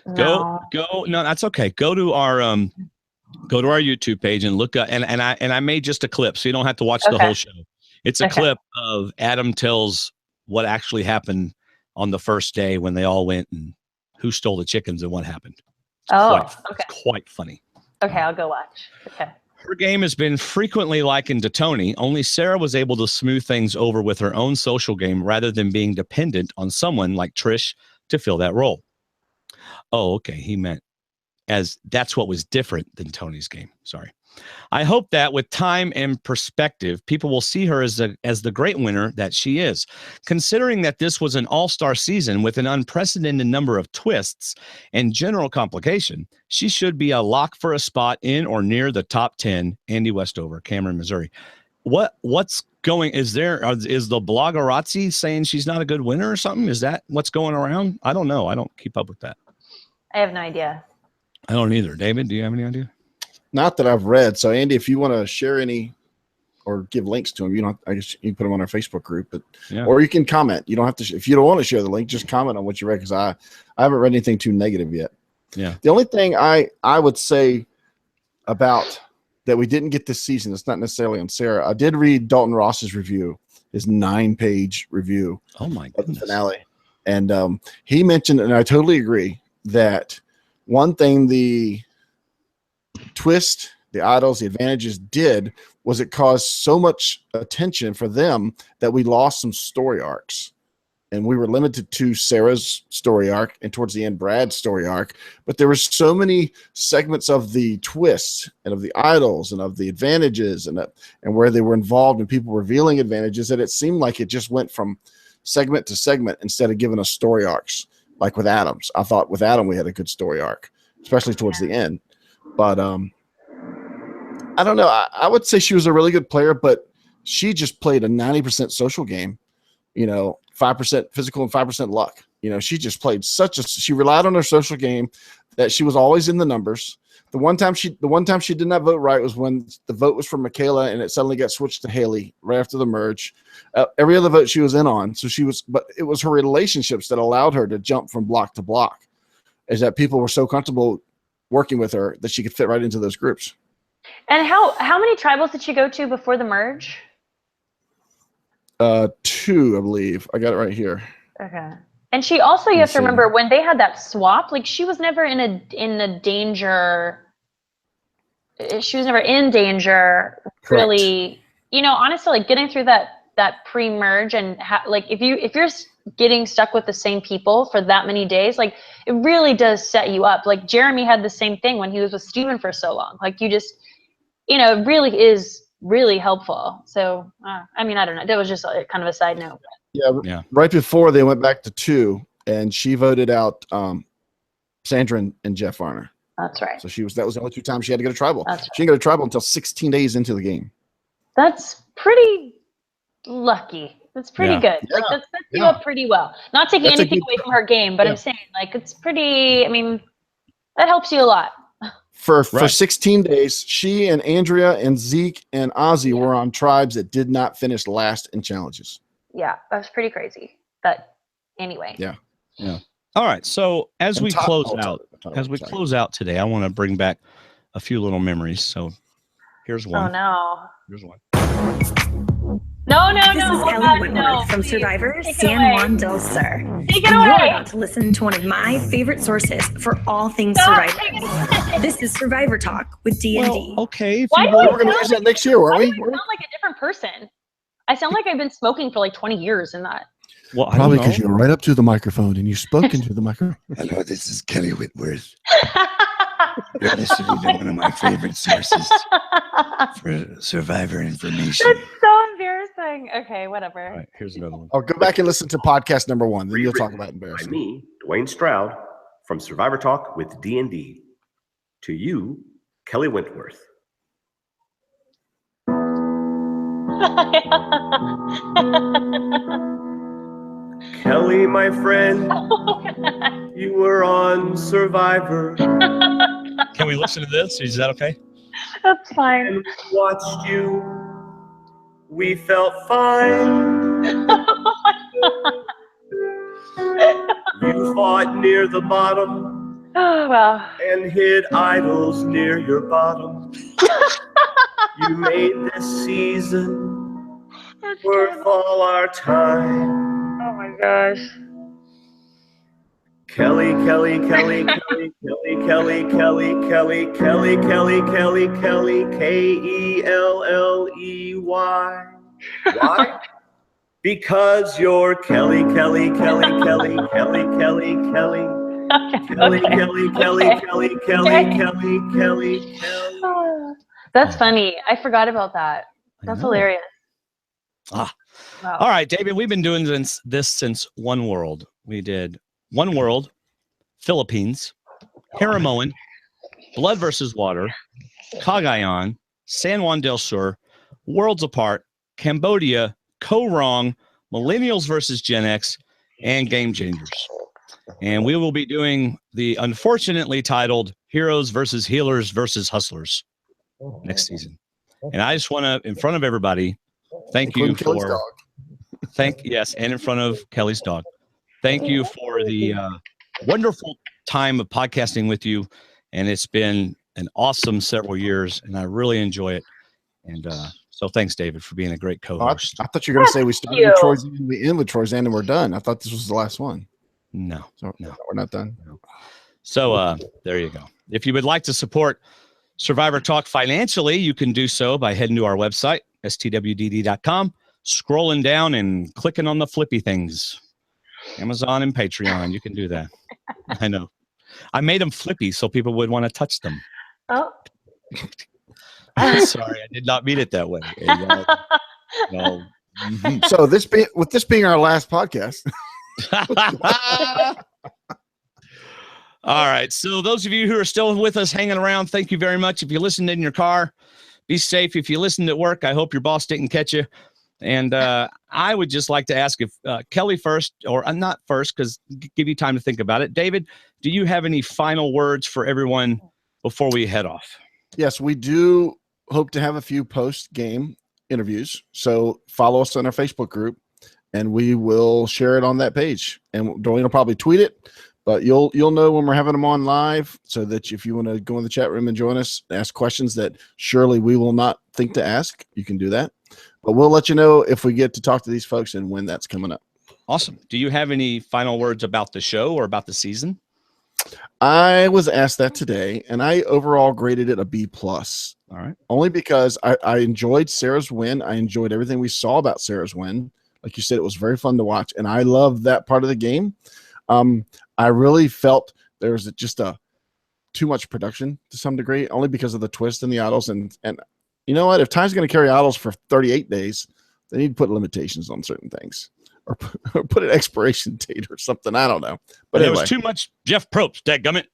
No. No, that's okay. Go to our YouTube page and look up, and I made just a clip, so you don't have to watch the whole show. It's a clip of Adam tells what actually happened on the first day when they all went and who stole the chickens and what happened. It's quite funny. Okay, I'll go watch. Okay. Her game has been frequently likened to Tony, only Sarah was able to smooth things over with her own social game rather than being dependent on someone like Trish to fill that role. Oh, okay. He meant as that's what was different than Tony's game. Sorry. I hope that with time and perspective, people will see her as the great winner that she is. Considering that this was an all-star season with an unprecedented number of twists and general complication, she should be a lock for a spot in or near the top 10. Andy Westover, Cameron, Missouri. What's going? Is the bloggerazzi saying she's not a good winner or something? Is that what's going around? I don't know. I don't keep up with that. I have no idea. I don't either. David, do you have any idea? Not that I've read. So, Andy, if you want to share any or give links to them, I guess you can put them on our Facebook group, but or you can comment. You don't have to. If you don't want to share the link, just comment on what you read, because I haven't read anything too negative yet. Yeah. The only thing I would say about that we didn't get this season, it's not necessarily on Sarah. I did read Dalton Ross's review, his 9-page review. Oh my goodness. Of the finale, and he mentioned, and I totally agree, that one thing the twist, the idols, the advantages did was it caused so much attention for them that we lost some story arcs, and we were limited to Sarah's story arc and towards the end Brad's story arc. But there were so many segments of the twists and of the idols and of the advantages and where they were involved and people revealing advantages that it seemed like it just went from segment to segment instead of giving us story arcs. Like with Adams, I thought with Adam we had a good story arc, especially towards the end. But I don't know. I would say she was a really good player, but she just played a 90% social game, 5% physical and 5% luck. She just played she relied on her social game, that she was always in the numbers. The one time she did not vote right was when the vote was for Michaela and it suddenly got switched to Haley right after the merge. Every other vote she was in on. But it was her relationships that allowed her to jump from block to block, is that people were so comfortable working with her that she could fit right into those groups. And how many tribals did she go to before the merge? 2, I believe. I got it right here. Okay. And she also, you have to remember, when they had that swap, like she was never in a danger. She was never in danger, really. Honestly, like getting through that pre-merge and if you're getting stuck with the same people for that many days, like it really does set you up. Like Jeremy had the same thing when he was with Steven for so long. Like you just, it really is really helpful. So, I don't know. That was just kind of a side note. Yeah. Right before they went back to 2, and she voted out Sandra and Jeff Varner. That's right. So that was the only 2 times she had to get a tribal. That's right. She didn't get a tribal until 16 days into the game. That's pretty lucky. That's pretty good. Yeah. Like that sets you up pretty well. Not taking anything away from her game, but I'm saying like it's pretty. That helps you a lot. For 16 days, she and Andrea and Zeke and Ozzy were on tribes that did not finish last in challenges. Yeah, that's pretty crazy. But anyway. Yeah. All right. So as we close out today, I want to bring back a few little memories. So here's one. Oh no. Here's one. No. This is Kelley Wentworth from Survivor San Juan del Sur. Take it You're away. about to listen to one of my favorite sources for all things Survivor. This is Survivor Talk with D&D. Well, okay. Why do We're going to use that next year, weren't we? I sound like a different person. I sound like I've been smoking for like 20 years in that. Well, probably because you were right up to the microphone and you spoke into the microphone. Hello, this is Kelley Wentworth. You're listening to one of my favorite sources for Survivor information. That's so embarrassing. Okay, whatever. All right, here's another one. Oh, go back and listen to podcast number 1. Then you'll talk about By embarrassing. me, Dwaine Stroud, from Survivor Talk with D&D. to you, Kelley Wentworth. Kelley, my friend, you were on Survivor. Can we listen to this? Is that okay? That's fine. And we watched you. We felt fine. You fought near the bottom. Oh, well. And hid idols near your bottom. You made this season worth all our time. Oh my gosh. Kelley, Kelley, Kelley, Kelley, Kelley, Kelley, Kelley, Kelley, Kelley, Kelley, Kelley, Kelley, Kelley. Why? Because you're Kelley, Kelley, Kelley, Kelley, Kelley, Kelley, Kelley. Kelley, Kelley, Kelley, Kelley, Kelley, Kelley, Kelley. That's funny. I forgot about that. That's hilarious. Wow. All right, David, we've been doing this since One World. We did One World, Philippines, Haramoan, Blood versus Water, Cagayan, San Juan del Sur, Worlds Apart, Cambodia, Co-Wrong, Millennials versus Gen X, and Game Changers. And we will be doing the unfortunately titled Heroes versus Healers versus Hustlers next season. And I just want to, in front of everybody, thank you for yes, and in front of Kelley's dog. Thank you for the wonderful time of podcasting with you. And it's been an awesome several years, and I really enjoy it. And so thanks, David, for being a great co-host. I thought you were going to say we started with Troyzan, we end with Troyzan, and we're done. I thought this was the last one. No, so, no, we're not done. No. So there you go. If you would like to support Survivor Talk financially, you can do so by heading to our website, stwdd.com, scrolling down and clicking on the flippy things. Amazon and Patreon, you can do that. I know. I made them flippy so people would want to touch them. Oh. Sorry, I did not mean it that way. No. So this being our last podcast. All right. So those of you who are still with us hanging around, thank you very much. If you listened in your car, be safe. If you listened at work, I hope your boss didn't catch you. And I would just like to ask if Kelley first, or not first, because give you time to think about it. David, do you have any final words for everyone before we head off? Yes, we do hope to have a few post-game interviews. So follow us on our Facebook group, and we will share it on that page. And Dwaine will probably tweet it, but you'll know when we're having them on live, so that if you want to go in the chat room and join us, ask questions that surely we will not think to ask, you can do that. But we'll let you know if we get to talk to these folks and when that's coming up. Awesome. Do you have any final words about the show or about the season? I was asked that today, and I overall graded it a B+. All right. Only because I enjoyed Sarah's win. I enjoyed everything we saw about Sarah's win. Like you said, it was very fun to watch, and I love that part of the game. I really felt there was just too much production to some degree, only because of the twist and the idols. And you know what? If Time's going to carry idols for 38 days, they need to put limitations on certain things, or put an expiration date or something. I don't know. But anyway, it was too much Jeff Probst, dadgummit.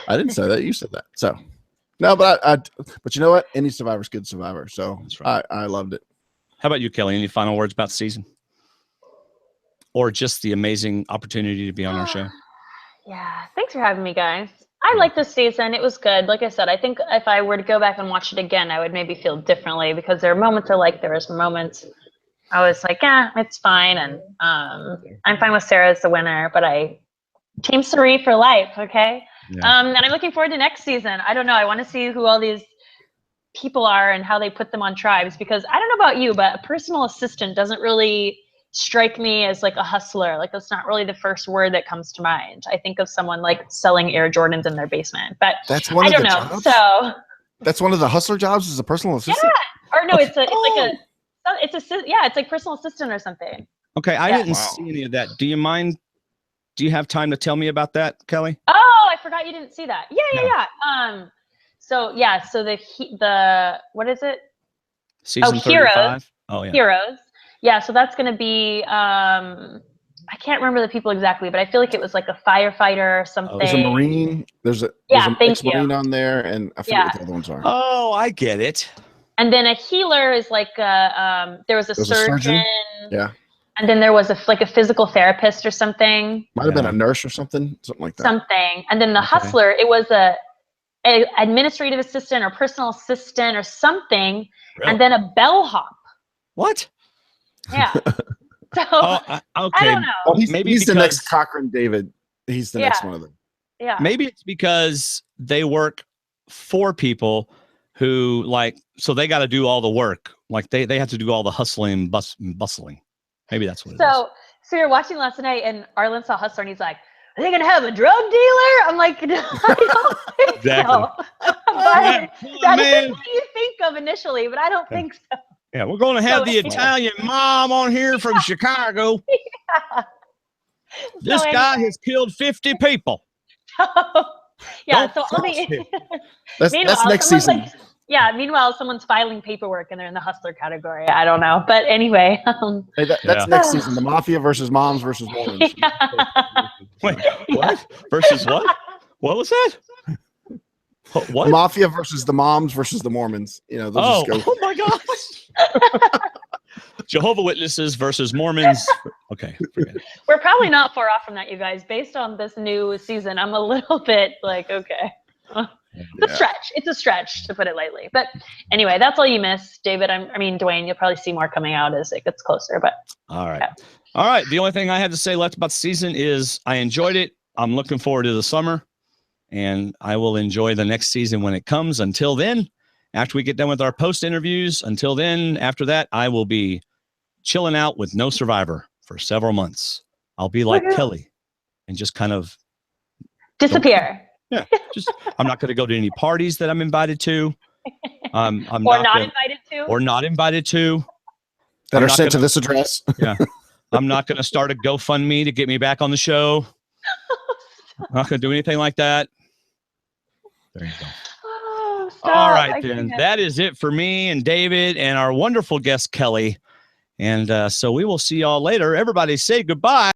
I didn't say that. You said that. So no, but but you know what? Any survivor's good survivor. So that's right. I loved it. How about you, Kelley? Any final words about the season? Or just the amazing opportunity to be on our show? Yeah. Thanks for having me, guys. I like this season. It was good. Like I said, I think if I were to go back and watch it again, I would maybe feel differently, because there are moments there was moments I was like, yeah, it's fine. And I'm fine with Sarah as the winner, but Team Cirie for life. Okay. Yeah. And I'm looking forward to next season. I don't know. I want to see who all these people are and how they put them on tribes, because I don't know about you, but a personal assistant doesn't really strike me as like a hustler. Like, that's not really the first word that comes to mind. I think of someone like selling Air Jordans in their basement, but that's one I of don't the know. Jobs? So that's one of the hustler jobs, is a personal assistant. Yeah. Or no, it's like personal assistant or something. Okay. I didn't see any of that. Do you mind? Do you have time to tell me about that, Kelley? Oh, I forgot you didn't see that. Yeah. So the what is it? Season 35. Heroes. Oh yeah. Heroes. Yeah, so that's going to be I can't remember the people exactly, but I feel like it was like a firefighter or something. There's a Marine. There's a ex-Marine on there, and I forget what the other ones are. Oh, I get it. And then a healer is like there was a surgeon. Yeah. And then there was a physical therapist or something. Might have been a nurse or something like that. Something. And then the hustler, it was a administrative assistant or personal assistant or something. Really? And then a bellhop. What? Yeah. So okay. I don't know. Well, he's the next Cochran David. He's the next one of them. Yeah. Maybe it's because they work for people who so they got to do all the work. Like they have to do all the hustling, bustling. Maybe that's what it is. So you're watching last night and Arlen saw Hustler and he's like, are they going to have a drug dealer? I'm like, no, I don't think so. But that's what you think of initially, but I don't think so. Yeah, we're going to have the Italian mom on here from Chicago. Yeah. This guy has killed 50 people. Yeah, so I'll be. That's next season. Meanwhile, someone's filing paperwork and they're in the hustler category. I don't know. But anyway. That's next season. The Mafia versus Moms versus Mormons. Wait, what? Versus what? What was that? What? The Mafia versus the Moms versus the Mormons. Just go. Oh my gosh. Jehovah's Witnesses versus Mormons. Okay. Forget it. We're probably not far off from that, you guys. Based on this new season, I'm a little bit like, okay. It's a stretch. It's a stretch, to put it lightly. But anyway, that's all you missed, David. Dwaine, you'll probably see more coming out as it gets closer. But all right. All right. The only thing I had to say left about the season is I enjoyed it. I'm looking forward to the summer, and I will enjoy the next season when it comes. Until then, after we get done with our post interviews, after that, I will be chilling out with no Survivor for several months. I'll be like Kelley and just kind of disappear. Yeah, I'm not going to go to any parties that I'm invited to. I'm not invited to. That are sent to this address. Yeah, I'm not going to start a GoFundMe to get me back on the show. I'm not going to do anything like that. There you go. Oh, all right, then. That is it for me and David and our wonderful guest, Kelley. And so we will see y'all later. Everybody say goodbye.